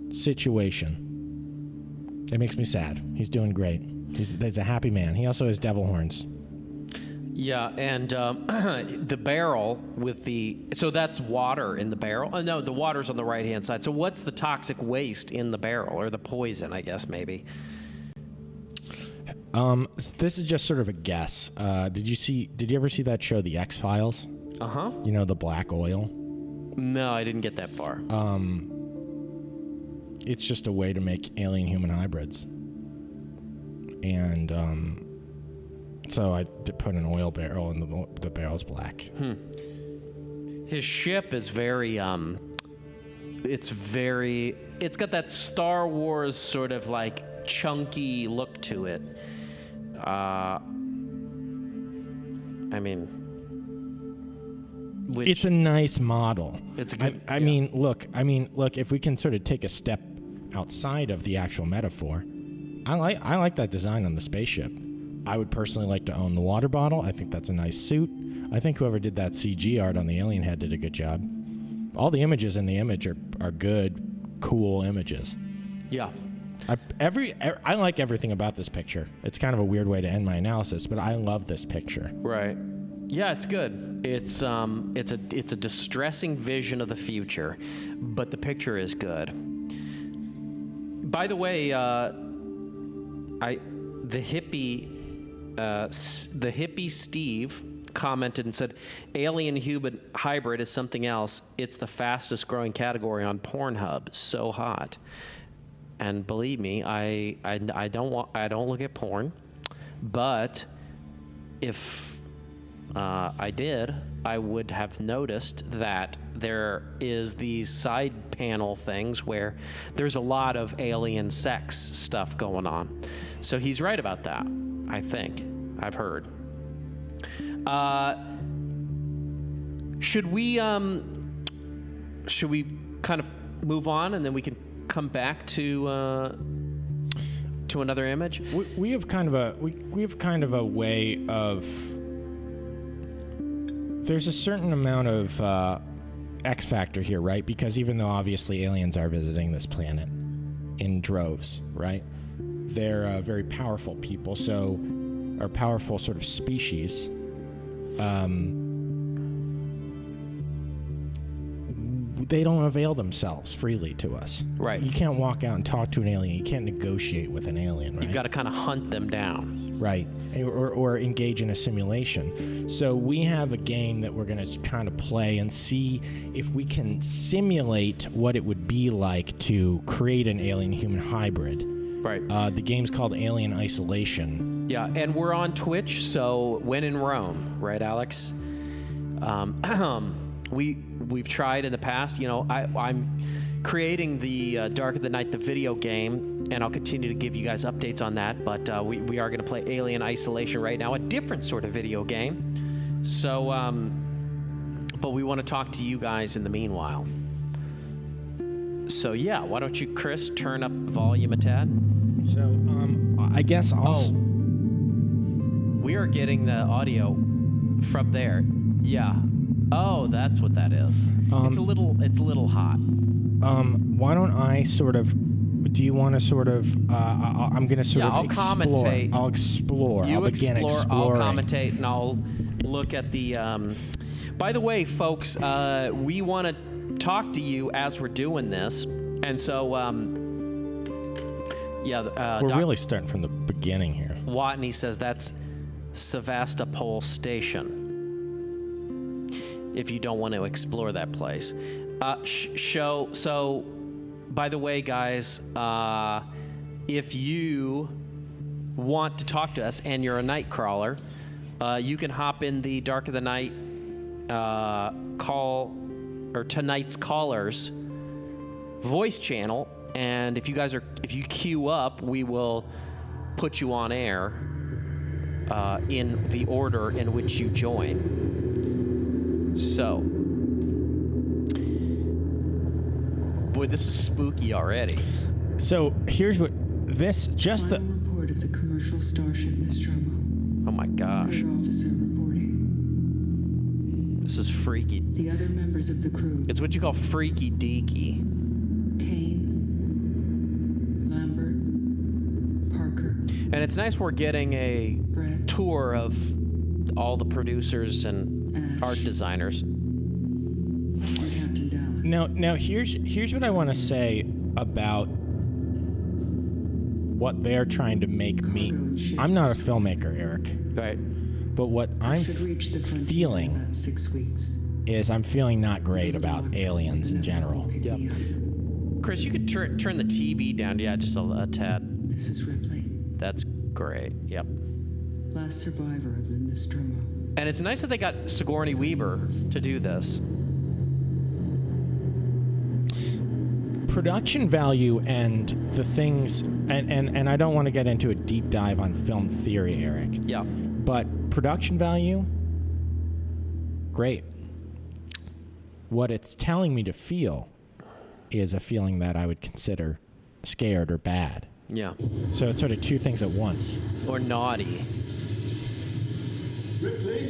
situation. It makes me sad. He's doing great. He's a happy man. He also has devil horns. Yeah, and the barrel with so that's water in the barrel. Oh, no, the water's on the right-hand side. So what's the toxic waste in the barrel, or the poison, I guess, maybe? This is just sort of a guess. Did you ever see that show, The X-Files? Uh-huh. You know, the black oil? No, I didn't get that far. It's just a way to make alien-human hybrids. And so I put an oil barrel, and the barrel's black. His ship is very, it's got that Star Wars sort of like chunky look to it. I mean, it's a nice model. It's a good. I mean, look. If we can sort of take a step outside of the actual metaphor, I like that design on the spaceship. I would personally like to own the water bottle. I think that's a nice suit. I think whoever did that CG art on the alien head did a good job. All the images in the image are good, cool images. Yeah. I like everything about this picture. It's kind of a weird way to end my analysis, but I love this picture. Right. Yeah, it's good. It's a distressing vision of the future, but the picture is good. By the way, the hippie Steve commented and said, "Alien human hybrid is something else. It's the fastest growing category on Pornhub. So hot." And believe me, I don't look at porn, but if I did, I would have noticed that there is these side panel things where there's a lot of alien sex stuff going on. So he's right about that, I think. I've heard. Should we kind of move on, and then we can come back to another image? We have kind of a way of. There's a certain amount of X factor here, right? Because even though obviously aliens are visiting this planet in droves, right? They're very powerful people, or powerful sort of species. They don't avail themselves freely to us. Right. You can't walk out and talk to an alien. You can't negotiate with an alien, right? You've got to kind of hunt them down. Right. Or engage in a simulation. So we have a game that we're going to kind of play and see if we can simulate what it would be like to create an alien-human hybrid. Right. The game's called Alien Isolation. Yeah, and we're on Twitch, so when in Rome, right, Alex? We've tried in the past. You know, I'm creating the Dark of the Night, the video game, and I'll continue to give you guys updates on that. But we are going to play Alien Isolation right now, a different sort of video game. So, but we want to talk to you guys in the meanwhile. So yeah, why don't you, Chris, turn up volume a tad? So I guess I'll. We are getting the audio from there. Yeah. Oh, that's what that is. It's a little hot. Why don't I sort of? Do you want to sort of? I'm going to sort of explore. Commentate. I'll explore. You I'll begin I'll exploring. commentate, and I'll look at the. By the way, folks, we want to talk to you as we're doing this, and so we're really starting from the beginning here. Watney says that's Sevastopol Station. If you don't want to explore that place. So, by the way, guys, if you want to talk to us and you're a night crawler, you can hop in the Dark of the Night call, or tonight's callers voice channel, and if you queue up, we will put you on air in the order in which you join. So, boy, this is spooky already. So here's what this just Final report of the commercial starship Nostromo. Oh my gosh, Third officer reporting. this is freaky. The other members of the crew. It's what you call freaky deaky. Kane, Lambert, Parker, And it's nice we're getting a Brett, tour of all the producers and Ash. art designers. and Captain Dallas. now here's what I want to say about what they're trying to make me. Cargo and ships. I'm not a filmmaker, Eric, Right. but what I'm Should reach the frontier feeling in about 6 weeks. is I'm feeling not great about aliens in general. Pick Yep. me up. Chris, you could turn the TV down, just a tad. This is Ripley, That's great. Yep. last survivor of the Nostromo. And it's nice that they got Sigourney Weaver to do this. Production value and the things, and I don't want to get into a deep dive on film theory, Eric, Yeah. but production value, great. What it's telling me to feel is a feeling that I would consider scared or bad. Yeah. So it's sort of two things at once. Or naughty. Ripley?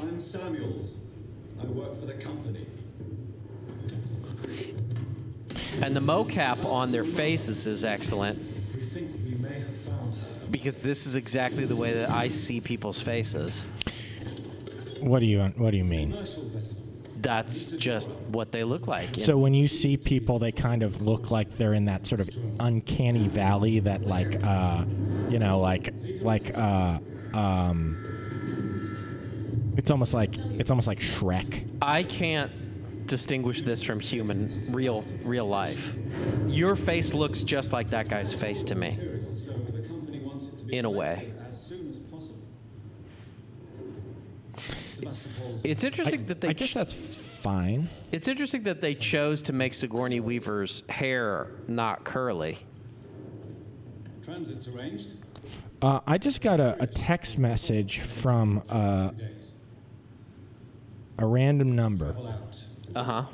I'm Samuels. I work for the company. And the mocap on their faces is excellent We think we may have found her. because this is exactly the way that I see people's faces. What do you mean? Commercial vessel. That's just what they look like. So when you see people, they kind of look like they're in that sort of uncanny valley that, like, it's almost like Shrek. I can't distinguish this from human, real life. Your face looks just like that guy's face to me, So the company wants it to be in a way. collected as soon as possible. Sevastopol's It's interesting that they. I guess that's fine. It's interesting that they chose to make Sigourney Weaver's hair not curly. transit's arranged. I just got a text message from 2 days. a random number. All out.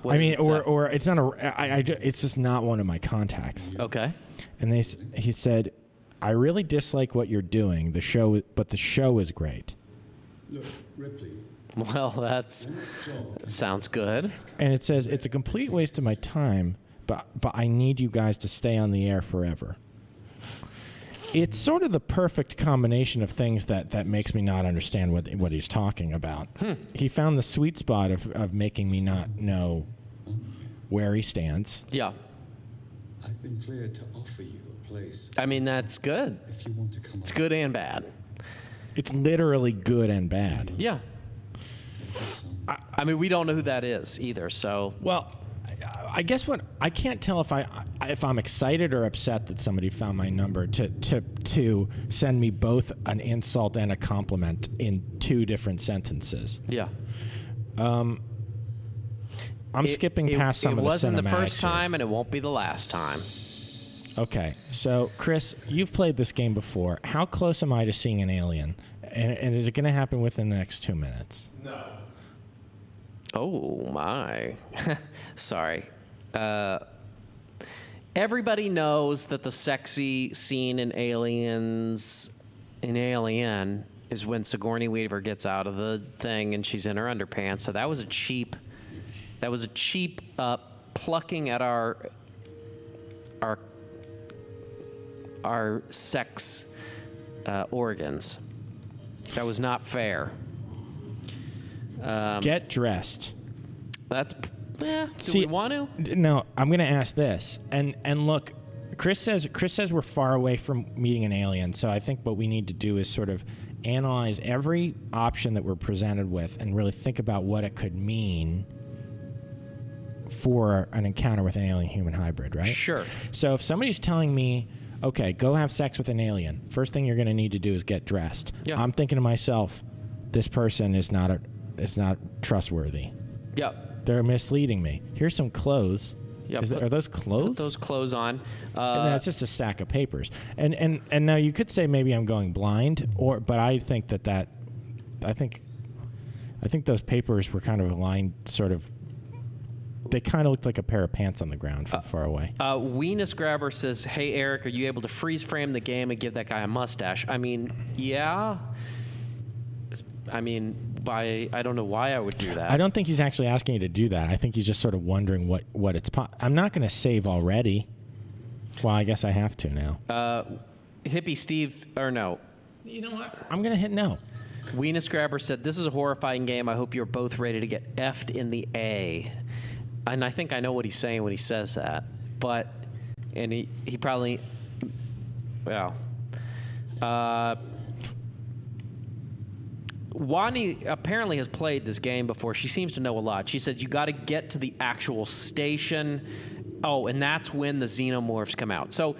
What I does mean, it say? or it's not it's just not one of my contacts. Okay. And he said, "I really dislike what you're doing. But the show is great." Look, Ripley, Well, that when this job sounds good. And it says, "It's a complete waste of my time, but I need you guys to stay on the air forever." It's sort of the perfect combination of things that makes me not understand what he's talking about. He found the sweet spot of making me not know where he stands. Yeah. I've been cleared to offer you a place I mean, that's good. if you want to come It's on. good and bad. It's literally good and bad. Yeah. I mean, we don't know who that is either, so. Well, I guess what I can't tell if I'm excited or upset that somebody found my number to send me both an insult and a compliment in two different sentences. Yeah. I'm skipping past some of the cinematics. It wasn't the first here. time, and it won't be the last time. Okay, so Chris, you've played this game before. How close am I to seeing an alien? And is it going to happen within the next 2 minutes? Oh my. Sorry. Everybody knows that the sexy scene in Alien is when Sigourney Weaver gets out of the thing and she's in her underpants. So that was a cheap plucking at our sex organs. That was not fair. Get dressed. That's do See, we want to? No, I'm going to ask this. And look, Chris says we're far away from meeting an alien. So I think what we need to do is sort of analyze every option that we're presented with and really think about what it could mean for an encounter with an alien-human hybrid, right? Sure. So if somebody's telling me, okay, go have sex with an alien, first thing you're going to need to do is get dressed. Yeah. I'm thinking to myself, this person is not trustworthy. Yep. They're misleading me. Here's some clothes. Yep. Are those clothes? Put those clothes on. And that's just a stack of papers. And now you could say maybe I'm going blind, but I think I think those papers were kind of aligned, sort of. They kind of looked like a pair of pants on the ground from far away. Weenus Grabber says, "Hey Eric, are you able to freeze frame the game and give that guy a mustache?" I mean, yeah. I mean, I don't know why I would do that. I don't think he's actually asking you to do that. I think he's just sort of wondering what it's. I'm not going to save already. Well, I guess I have to now. Hippie Steve, or no. You know what? I'm going to hit no. Weenus Grabber said, "This is a horrifying game. I hope you're both ready to get effed in the A." And I think I know what he's saying when he says that. And he probably, well. Wani apparently has played this game before. She seems to know a lot. She said you got to get to the actual station. Oh, and that's when the xenomorphs come out. So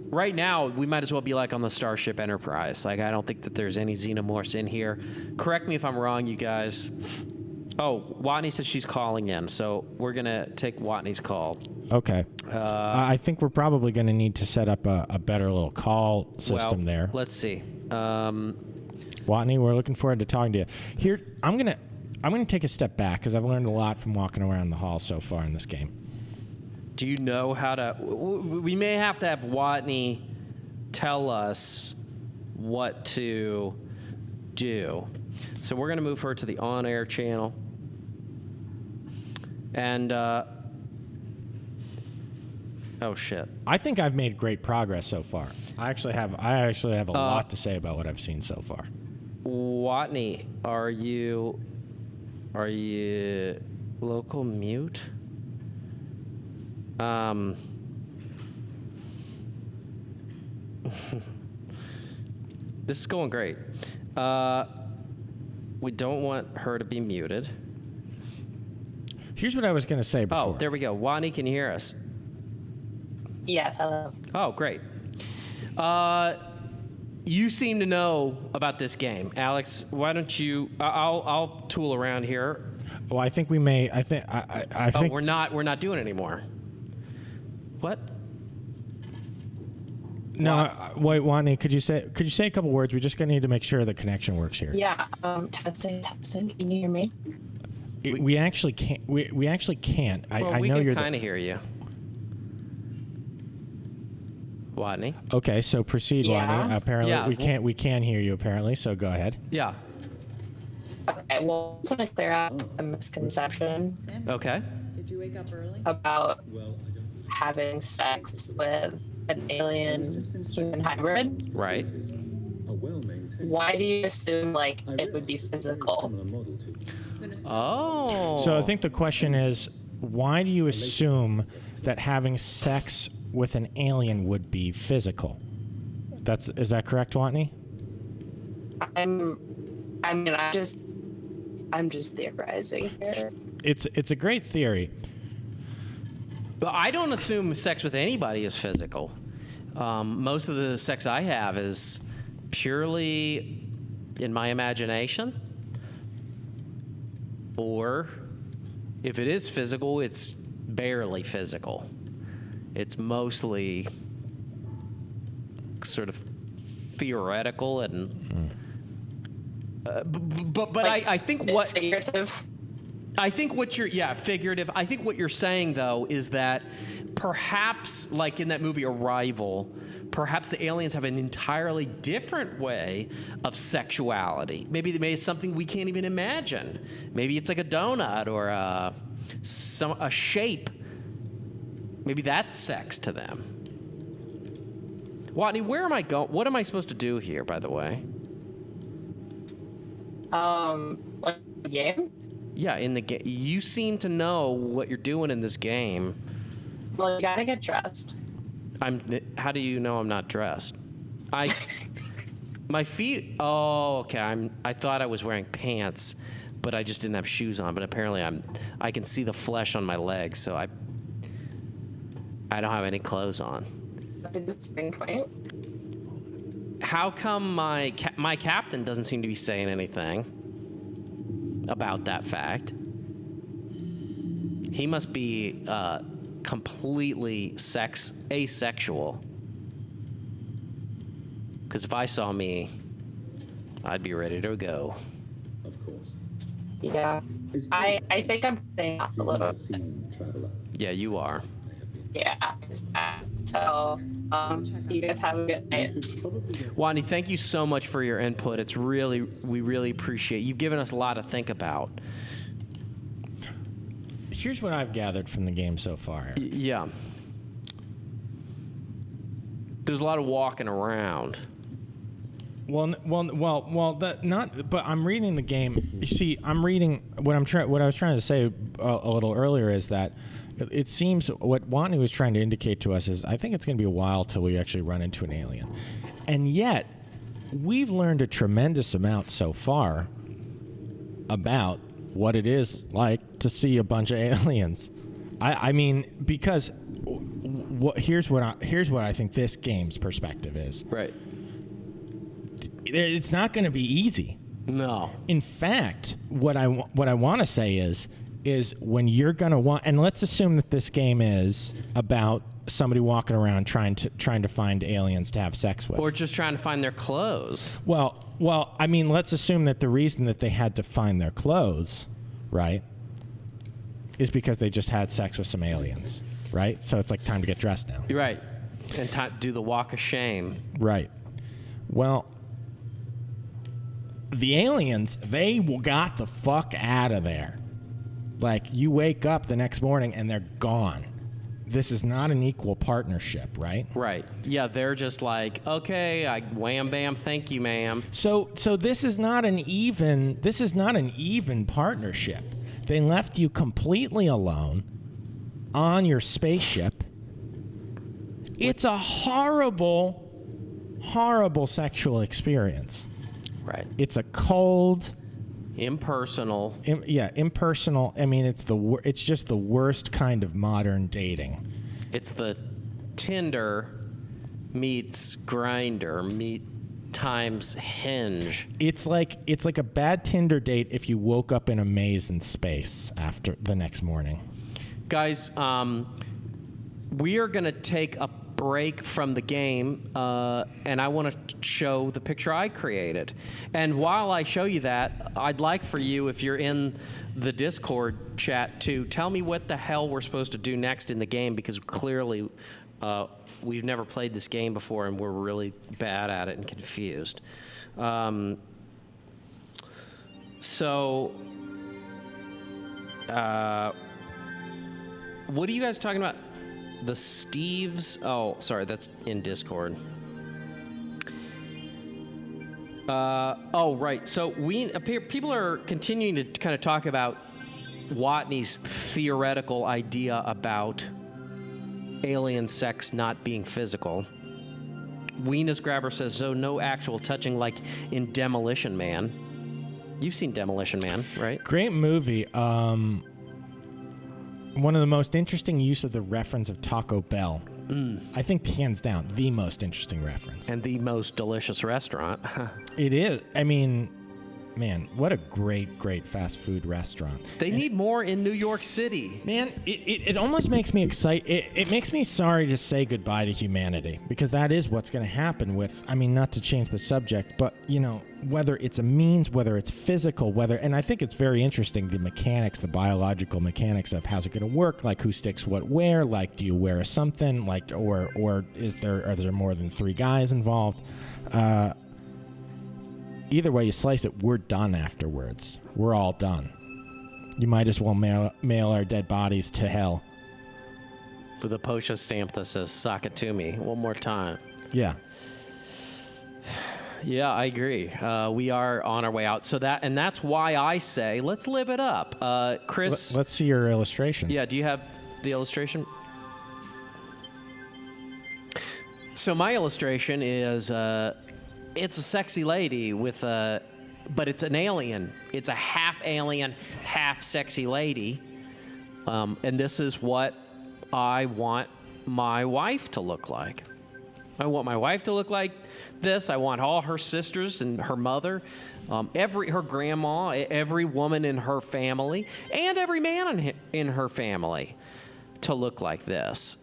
right now, we might as well be like on the Starship Enterprise. Like, I don't think that there's any xenomorphs in here. Correct me if I'm wrong, you guys. Oh, Watney says she's calling in, so we're going to take Watney's call. Okay. I think we're probably going to need to set up a better little call system there. Let's see. Watney, we're looking forward to talking to you. Here, I'm gonna take a step back because I've learned a lot from walking around the hall so far in this game. Do you know how to? We may have to have Watney tell us what to do. So we're gonna move her to the on-air channel, and oh shit! I think I've made great progress so far. I actually have a lot to say about what I've seen so far. Watney, are you local mute? This is going great. We don't want her to be muted. Here's what I was going to say before. Oh, there we go. Watney, can you hear us? Yes, hello. Oh, great. You seem to know about this game, Alex. Why don't you? I'll tool around here. Well, I think we may. I think. I think we're not doing it anymore. What? No, wait, Watney. Could you say a couple words? We're just gonna need to make sure the connection works here. Yeah. Testing. Can you hear me? We actually can't. We actually can't. Well, I we know can you're. kind of hear you. Watney. Okay, so proceed, Yeah. Watney. Apparently, Yeah. we can hear you. Apparently, so go ahead. Yeah. Okay. Well, I just want to clear up a misconception Okay. Did you wake up early? about Well, I don't having sex with an alien human hybrid. Right. a well-maintained. Why do you assume like I it would be realize it's a very physical? similar model to Oh. So I think the question is, why do you assume that having sex with an alien would be physical? Is that correct, Watney? I'm just theorizing here. It's a great theory. But I don't assume sex with anybody is physical. Most of the sex I have is purely in my imagination. Or if it is physical, it's barely physical. It's mostly sort of theoretical and. But Like, I think what. Figurative. I think what you're, figurative. I think what you're saying, though, is that perhaps, like in that movie Arrival, perhaps the aliens have an entirely different way of sexuality. Maybe it's something we can't even imagine. Maybe it's like a donut or a shape. Maybe that's sex to them. Watney, where am I going? What am I supposed to do here, by the way? Like a game? Yeah, in the game. You seem to know what you're doing in this game. Well, you gotta get dressed. How do you know I'm not dressed? My feet. Oh, okay. I thought I was wearing pants, but I just didn't have shoes on. But apparently, I can see the flesh on my legs, so I don't have any clothes on. That's a good starting point. How come my captain doesn't seem to be saying anything about that fact? He must be completely asexual. Because if I saw me, I'd be ready to go. Of course. Yeah. I think I'm putting off a She's little not a bit. seasoned traveler. Yeah, you are. Yeah. So, you guys have a good night. Wani, thank you so much for your input. We really appreciate it. You've given us a lot to think about. Here's what I've gathered from the game so far. Yeah. There's a lot of walking around. But I'm reading the game. You see, I'm reading what I was trying to say a little earlier is that it seems what Watney was trying to indicate to us is I think it's going to be a while till we actually run into an alien, and yet we've learned a tremendous amount so far about what it is like to see a bunch of aliens. I mean, because here's what I think this game's perspective is. Right. It's not going to be easy. No. In fact, what I want to say is when you're going to want, and let's assume that this game is about somebody walking around trying to find aliens to have sex with, Or just trying to find their clothes. Well, I mean, let's assume that the reason that they had to find their clothes, right, is because they just had sex with some aliens, right? So it's like time to get dressed now. You're right. And do the walk of shame. Right. Well, the aliens, they got the fuck out of there. Like, you wake up the next morning and they're gone. This is not an equal partnership, right? Right. Yeah, they're just like, okay, wham bam, thank you, ma'am. So this is not an even partnership. They left you completely alone on your spaceship. It's a horrible, horrible sexual experience. Right. It's a cold, impersonal. Impersonal. I mean, it's just the worst kind of modern dating. It's the Tinder meets Grindr times Hinge. It's like a bad Tinder date if you woke up in a maze in space after the next morning. Guys, we are going to take a break from the game, and I want to show the picture I created. And while I show you that, I'd like for you, if you're in the Discord chat, to tell me what the hell we're supposed to do next in the game, because clearly we've never played this game before and we're really bad at it and confused. What are you guys talking about? The Steves? Oh, sorry, that's in Discord. Oh, right. So people are continuing to kind of talk about Watney's theoretical idea about alien sex not being physical. Weenus Grabber says, so no actual touching like in Demolition Man. You've seen Demolition Man, right? Great movie. One of the most interesting use of the reference of Taco Bell. I think hands down the most interesting reference. And the most delicious restaurant. It is. I mean, man, what a great fast food restaurant. They need more in New York City. Man, it almost makes me excited. It makes me sorry to say goodbye to humanity, because that is what's going to happen with, I mean, not to change the subject, but, you know, whether it's a means, whether it's physical, and I think it's very interesting, the mechanics, the biological mechanics of how's it going to work, like who sticks what where, like do you wear something, like, or are there more than 3 guys involved? Either way you slice it, we're done afterwards. We're all done. You might as well mail our dead bodies to hell. With a postage stamp that says, sock it to me, one more time. Yeah. Yeah, I agree. We are on our way out. And that's why I say, let's live it up. Chris? Let's see your illustration. Yeah, do you have the illustration? So my illustration is, it's a sexy lady with but it's an alien. It's a half alien, half sexy lady. And this is what I want my wife to look like. I want my wife to look like this. I want all her sisters and her mother her grandma, every woman in her family, and every man in her family to look like this.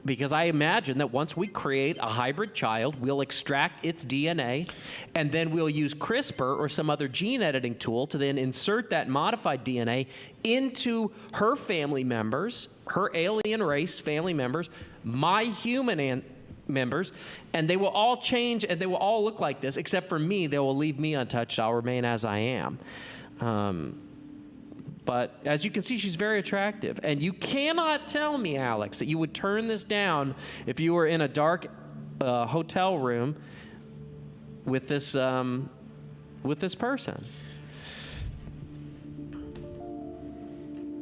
Because I imagine that once we create a hybrid child, we'll extract its DNA, and then we'll use CRISPR or some other gene editing tool to then insert that modified DNA into her family members, her alien race family members, my human members, and they will all change and they will all look like this, except for me. They will leave me untouched. I'll remain as I am. But as you can see, she's very attractive. And you cannot tell me, Alex, that you would turn this down if you were in a dark hotel room with this person.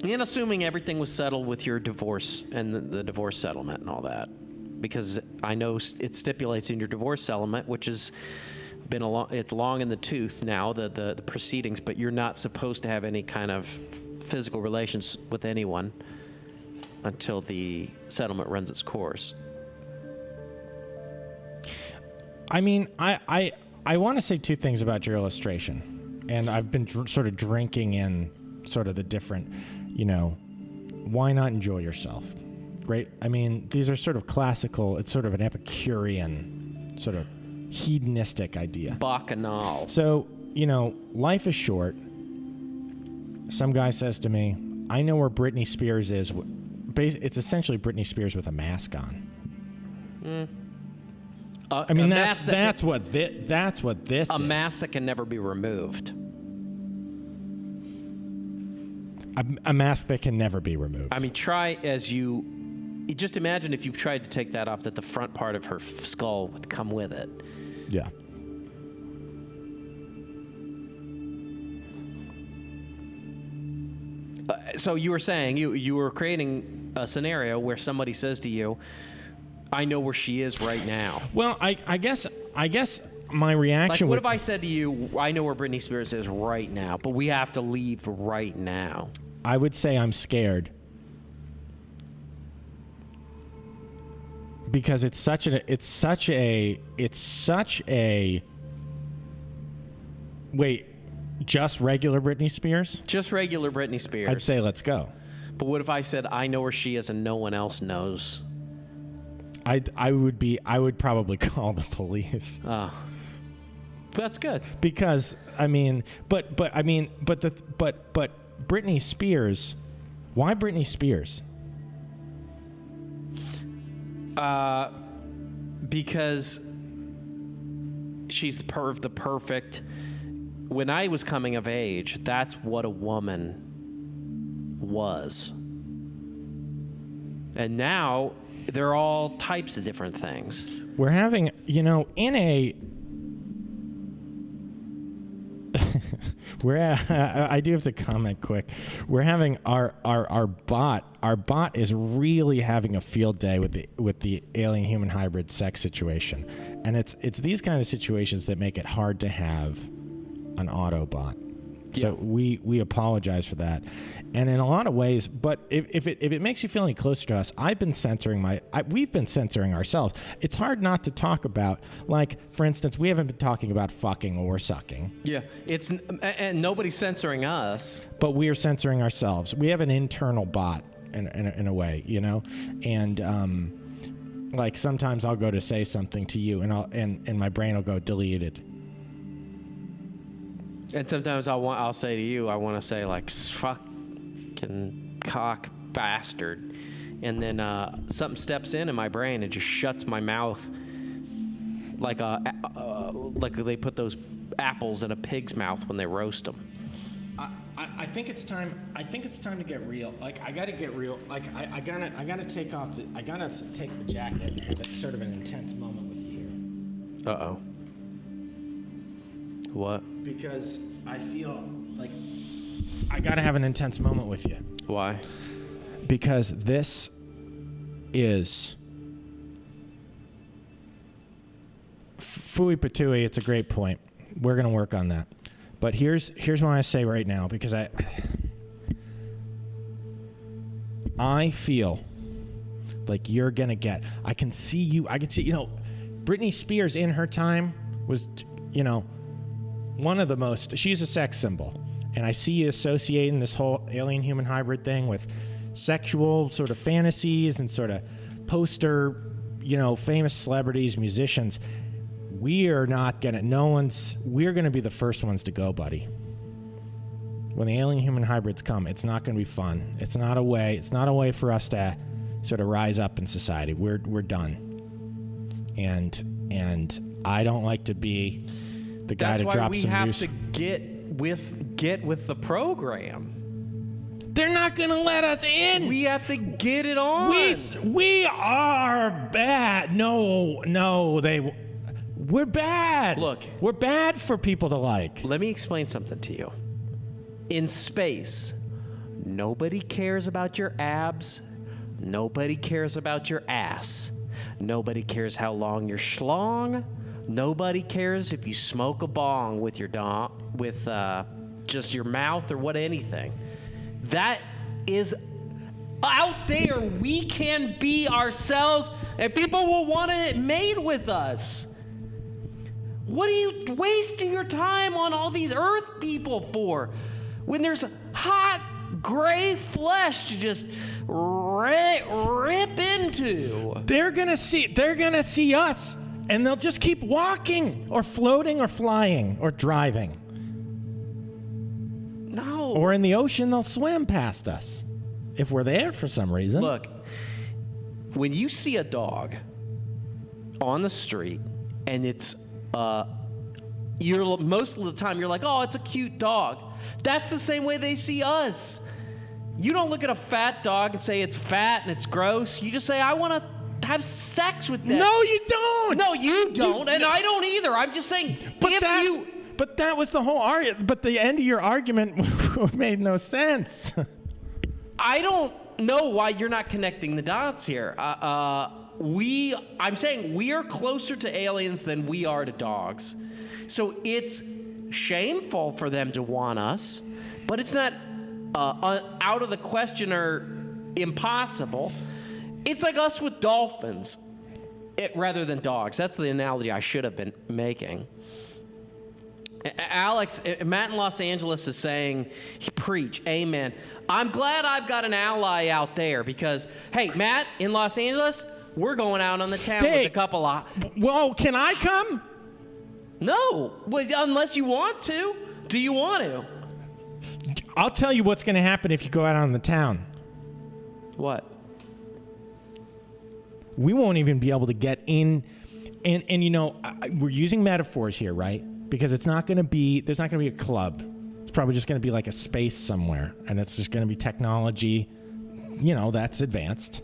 And assuming everything was settled with your divorce and the divorce settlement and all that. Because I know it stipulates in your divorce settlement, which has been it's long in the tooth now, the proceedings, but you're not supposed to have any kind of physical relations with anyone until the settlement runs its course. I mean, I want to say two things about your illustration, and I've been sort of drinking in sort of the different, why not enjoy yourself? Great. I mean, these are sort of classical, it's sort of an Epicurean sort of hedonistic idea. Bacchanal. So, life is short. Some guy says to me, I know where Britney Spears is. It's essentially Britney Spears with a mask on. I mean, that's what this is. A mask that can never be removed. A mask that can never be removed. I mean, just imagine if you tried to take that off, that the front part of her skull would come with it. Yeah. So you were saying you were creating a scenario where somebody says to you, I know where she is right now. Well, I guess my reaction what if I said to you, I know where Britney Spears is right now, but we have to leave right now? I would say I'm scared. Because it's such a wait, just regular Britney Spears? Just regular Britney Spears. I'd say let's go. But what if I said I know where she is and no one else knows? I would probably call the police. Oh. That's good. Because Britney Spears, why Britney Spears? Because she's the perfect. When I was coming of age, that's what a woman was. And now they're all types of different things. We're having, I do have to comment quick. We're having our bot is really having a field day with the alien human hybrid sex situation, and it's these kind of situations that make it hard to have an Autobot. So we apologize for that, and in a lot of ways. But if it makes you feel any closer to us, we've been censoring ourselves. It's hard not to talk about, like, for instance, we haven't been talking about fucking or sucking. Yeah, and nobody's censoring us. But we are censoring ourselves. We have an internal bot in a way, and like sometimes I'll go to say something to you, and my brain will go deleted. And sometimes I'll say to you, I want to say like fucking cock bastard, and then something steps in my brain and just shuts my mouth, like they put those apples in a pig's mouth when they roast them. I think it's time. I think it's time to get real. Like I gotta get real. Like I gotta take the jacket and have sort of an intense moment with you here. Uh-oh. What? Because I feel like I gotta have an intense moment with you. Why? Because this is Fui Patui. It's a great point. We're gonna work on that. But here's what I say right now, because I feel like you're gonna get. I can see you. Britney Spears in her time was, one of the most. She's a sex symbol, and I see you associating this whole alien-human hybrid thing with sexual sort of fantasies and sort of poster, famous celebrities, musicians. We're not gonna. We're gonna be the first ones to go, buddy. When the alien-human hybrids come, it's not gonna be fun. It's not a way for us to sort of rise up in society. We're done. And I don't like to be the guy to drop some news. That's why we have to get with the program. They're not gonna let us in. We have to get it on. We are bad. We're bad. Look, we're bad for people to like. Let me explain something to you. In space, nobody cares about your abs. Nobody cares about your ass. Nobody cares how long you're schlong. Nobody cares if you smoke a bong with your just your mouth or anything. That is out there. We can be ourselves, and people will want it made with us. What are you wasting your time on all these Earth people for? When there's hot gray flesh to just rip into. They're gonna see us, and they'll just keep walking or floating or flying or driving. No. Or in the ocean, they'll swim past us if we're there for some reason. Look, when you see a dog on the street and it's most of the time you're like, oh, it's a cute dog. That's the same way they see us. You don't look at a fat dog and say it's fat and it's gross. You just say, I want to have sex with that. No, you don't. No, you don't, and I don't either. I'm just saying, But that was the whole argument. But the end of your argument made no sense. I don't know why you're not connecting the dots here. I'm saying we are closer to aliens than we are to dogs. So it's shameful for them to want us, but it's not out of the question or impossible. It's like us with dolphins rather than dogs. That's the analogy I should have been making. Alex, Matt in Los Angeles is saying, preach, amen. I'm glad I've got an ally out there because, hey, Matt in Los Angeles, we're going out on the town with a couple of... Well, can I come? No, unless you want to. Do you want to? I'll tell you what's going to happen if you go out on the town. What? We won't even be able to get in. And we're using metaphors here, right? Because there's not going to be a club. It's probably just going to be like a space somewhere. And it's just going to be technology, that's advanced.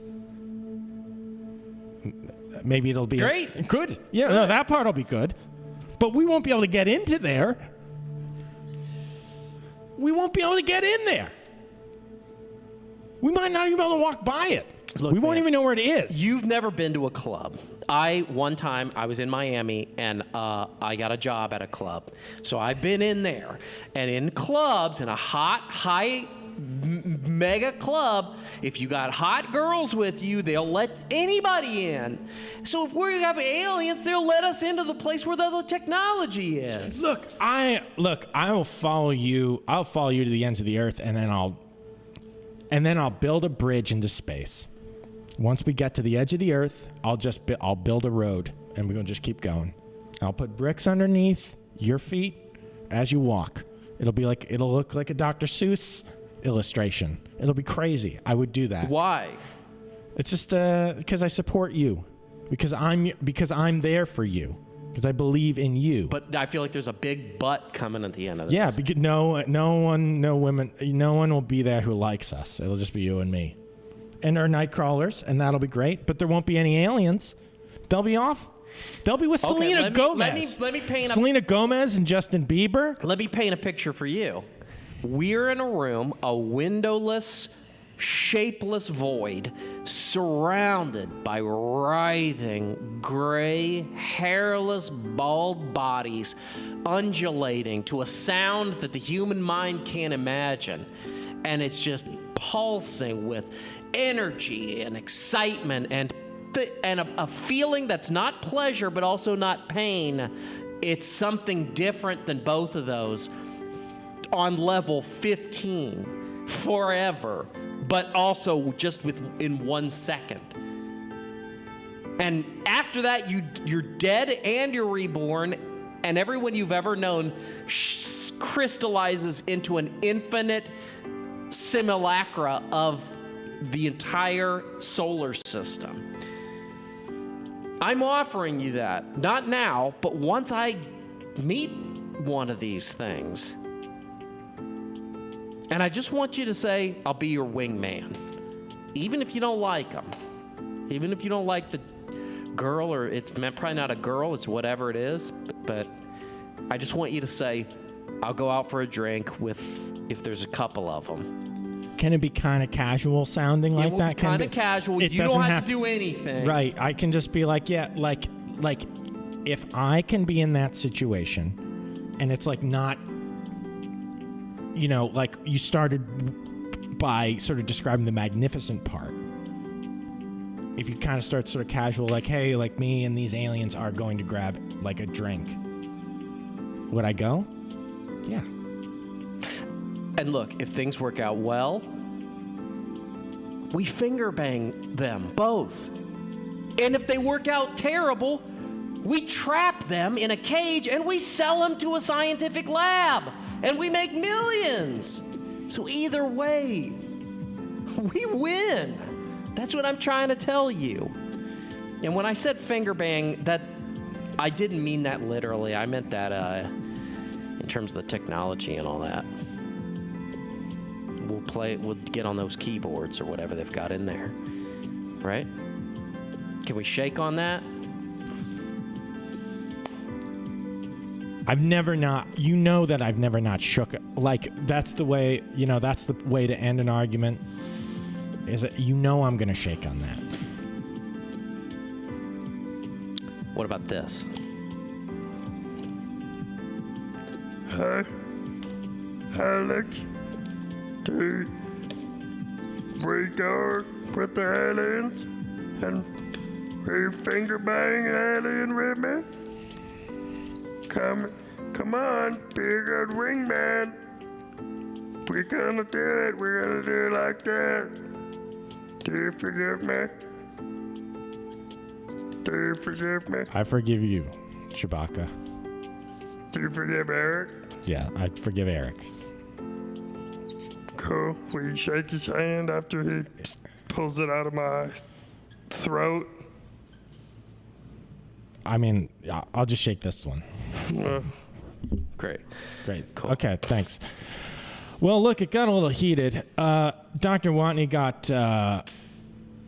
Maybe it'll be great. Good. Yeah, no, that part will be good. But we won't be able to get into there. We won't be able to get in there. We might not even be able to walk by it. Look, we won't even know where it is. You've never been to a club. One time I was in Miami and I got a job at a club. So I've been in there. And in clubs, in a high mega club, if you got hot girls with you, they'll let anybody in. So if we have aliens, they'll let us into the place where the technology is. Look, I will follow you. I'll follow you to the ends of the earth, and then I'll build a bridge into space. Once we get to the edge of the earth, I'll build a road, and we're gonna just keep going. I'll put bricks underneath your feet as you walk. It'll look like a Dr. Seuss illustration. It'll be crazy. I would do that. Why? It's just because I support you, because I'm there for you, because I believe in you. But I feel like there's a big but coming at the end of this. Yeah, because no women, no one will be there who likes us. It'll just be you and me, and our night crawlers, and that'll be great. But there won't be any aliens. They'll be off. They'll be with Selena Gomez. Let me paint Selena Gomez and Justin Bieber. Let me paint a picture for you. We're in a room, a windowless, shapeless void, surrounded by writhing, gray, hairless, bald bodies, undulating to a sound that the human mind can't imagine. And it's just pulsing with energy and excitement and a feeling that's not pleasure but also not pain. It's something different than both of those on level 15 forever, but also just in 1 second. And after that, you're dead and you're reborn, and everyone you've ever known crystallizes into an infinite simulacra of the entire solar system. I'm offering you that, not now, but once I meet one of these things. And I just want you to say, I'll be your wingman. Even if you don't like them. Even if you don't like the girl, or it's probably not a girl, it's whatever it is. But I just want you to say, I'll go out for a drink if there's a couple of them. Can it be kind of casual sounding like that? Kind of casual. You don't have to do anything. Right. I can just be like, yeah, like if I can be in that situation and it's like not, you know, like you started by sort of describing the magnificent part. If you kind of start sort of casual, like, hey, like me and these aliens are going to grab like a drink. Would I go? Yeah. And look, if things work out well, we finger bang them both. And if they work out terrible, we trap them in a cage and we sell them to a scientific lab. And we make millions. So either way, we win. That's what I'm trying to tell you. And when I said finger bang, that I didn't mean that literally. I meant that in terms of the technology and all that. We'll get on those keyboards or whatever they've got in there, right? Can we shake on that? I've never not, you know that I've never not shook, like that's the way, you know, that's the way to end an argument, is that you know I'm going to shake on that. What about this? Hi, Alex. Dude, we go with the aliens and we finger bang an alien with me. Come on, be a good wingman. We're gonna do it. We're gonna do it like that. Do you forgive me? Do you forgive me? I forgive you, Chewbacca. Do you forgive Eric? Yeah, I forgive Eric. Cool. Will you shake his hand after he pulls it out of my throat? I mean, I'll just shake this one. Great. Cool. Okay, thanks. Well, look, it got a little heated. Dr. Watney got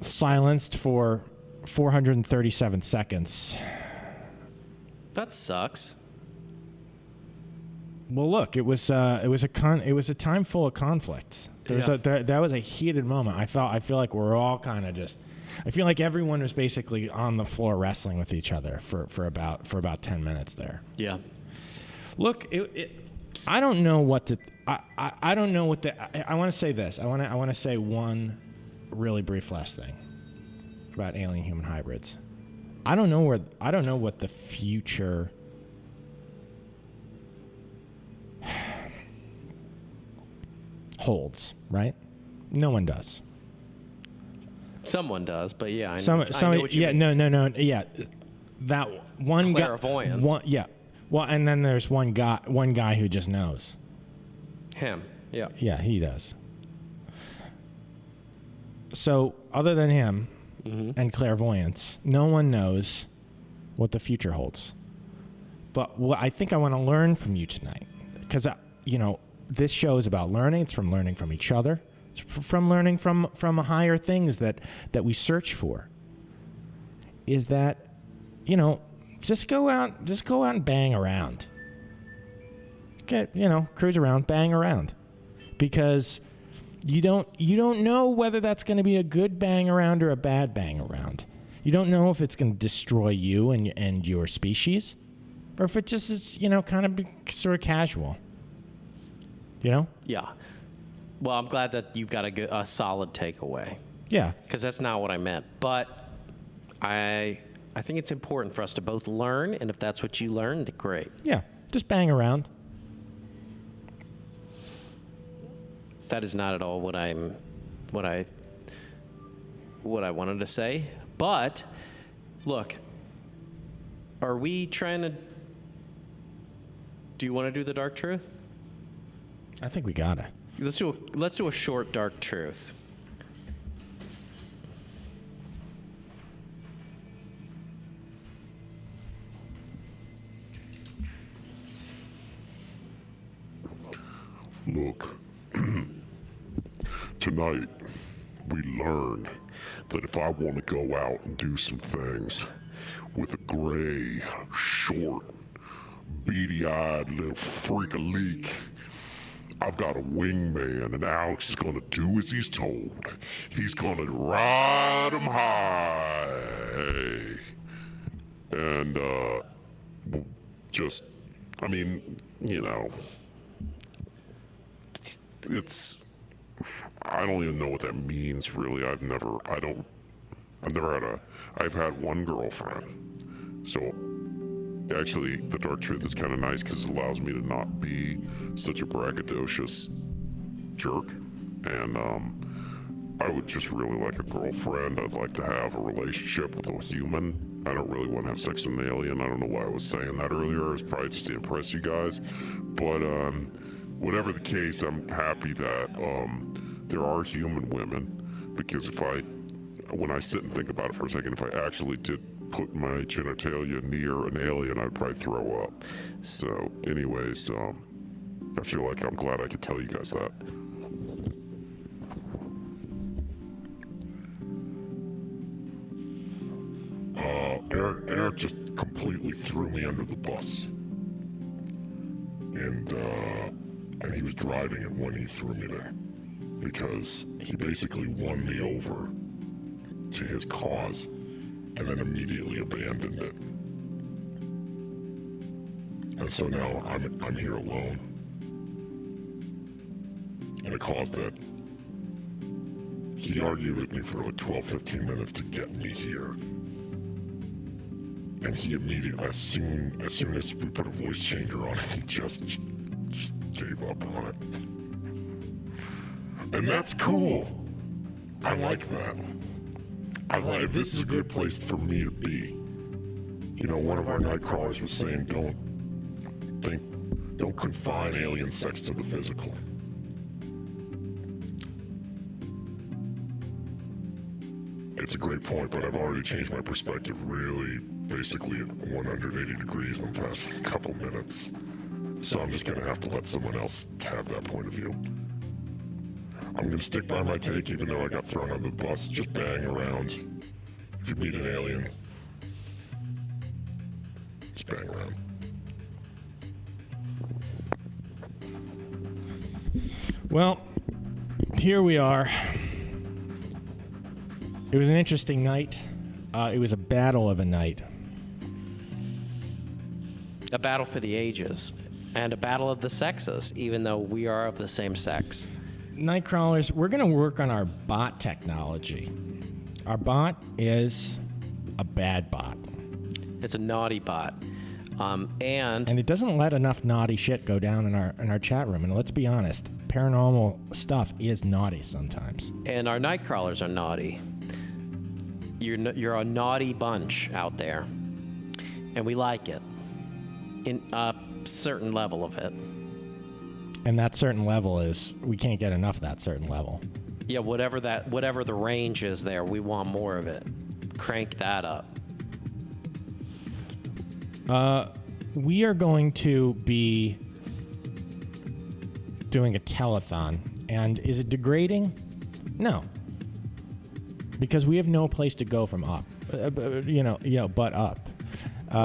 silenced for 437 seconds. That sucks. Well, look, it was a time full of conflict. That was a heated moment. I feel like we're all kind of just. I feel like everyone was basically on the floor wrestling with each other for about 10 minutes there. Yeah. Look, I don't know what to. I don't know what the. I want to say this. I want to say one really brief last thing about alien human hybrids. I don't know what the future holds, right? No one does. Someone does, but yeah, I know what you mean. No, yeah. That one guy. Clairvoyance. Yeah. Well, and then there's one guy who just knows. Him. Yeah. Yeah, he does. So, other than him and clairvoyance, no one knows what the future holds. But what I think I want to learn from you tonight, because this show is about learning. It's from learning from each other. It's from learning from higher things that we search for. Is that, just go out and bang around. Cruise around, bang around, because you don't know whether that's going to be a good bang around or a bad bang around. You don't know if it's going to destroy you and your species, or if it just is kind of sort of casual. Yeah. Well, I'm glad that you've got a solid takeaway. Yeah. Because that's not what I meant. But I I think it's important for us to both learn, and if that's what you learned, great. Yeah, just bang around. That is not at all what I wanted to say. But look, are we trying to? Do you want to do the dark truth? I think we gotta. Let's do a short dark truth. Look, tonight we learned that if I want to go out and do some things with a gray, short, beady-eyed little freak a leak, I've got a wingman, and Alex is gonna do as he's told. He's gonna ride him high. And, just, I mean, you know, I don't even know what that means, really. I've had one girlfriend. So, actually, the dark truth is kind of nice because it allows me to not be such a braggadocious jerk. And, I would just really like a girlfriend. I'd like to have a relationship with a human. I don't really want to have sex with an alien. I don't know why I was saying that earlier. It was probably just to impress you guys. But, whatever the case, I'm happy that there are human women, because when I sit and think about it for a second, if I actually did put my genitalia near an alien, I'd probably throw up. So, anyways, I feel like I'm glad I could tell you guys that. Eric just completely threw me under the bus. And he was driving it when he threw me there, because he basically won me over to his cause and then immediately abandoned it. And so now I'm here alone in a cause that he argued with me for like 12-15 minutes to get me here. And he immediately, as soon as we put a voice changer on it, he just gave up on it. And that's cool. I like that. This is a good place for me to be. You know, one of our night crawlers was saying, don't confine alien sex to the physical. It's a great point, but I've already changed my perspective really, basically 180 degrees in the past couple minutes. So I'm just gonna have to let someone else have that point of view. I'm gonna stick by my take, even though I got thrown under the bus. Just bang around. If you meet an alien, just bang around. Well, here we are. It was an interesting night. It was a battle of a night. A battle for the ages, and a battle of the sexes, even though we are of the same sex. Nightcrawlers, we're going to work on our bot technology. Our bot is a bad bot. It's a naughty bot. And it doesn't let enough naughty shit go down in our chat room. And let's be honest, paranormal stuff is naughty sometimes. And our night crawlers are naughty. You're a naughty bunch out there, and we like it. In a certain level of it. And that certain level is, we can't get enough of that certain level. Yeah, whatever the range is there, we want more of it. Crank that up. We are going to be doing a telethon. And is it degrading? No. Because we have no place to go from up. But up.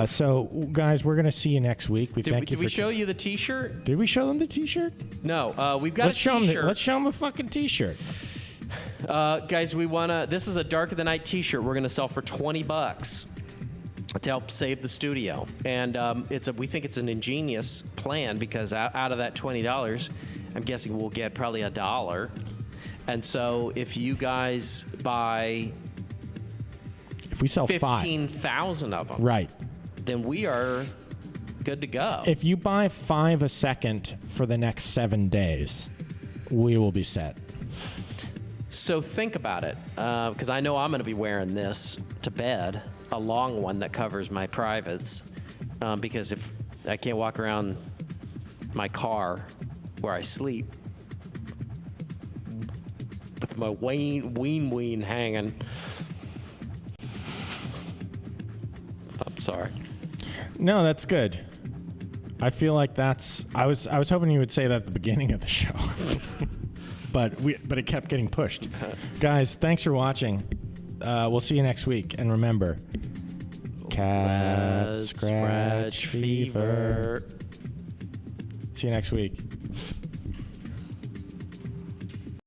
So, guys, we're going to see you next week. Did we show you the T-shirt? Did we show them the T-shirt? No, we've got a T-shirt. Let's show them a fucking T-shirt. Guys, this is a Dark of the Night T-shirt we're going to sell for $20 to help save the studio. And we think it's an ingenious plan, because out of that $20, I'm guessing we'll get probably $1. And so if you guys buy... If we sell 5, 15,000 of them, right? then we are good to go. If you buy 5 a second for the next 7 days, we will be set. So think about it, because I know I'm going to be wearing this to bed, a long one that covers my privates, because if I can't walk around my car where I sleep with my ween hanging. I'm sorry. No, that's good. I feel like that's. I was hoping you would say that at the beginning of the show, but it kept getting pushed. Guys, thanks for watching. We'll see you next week, and remember, cat Red scratch fever. See you next week.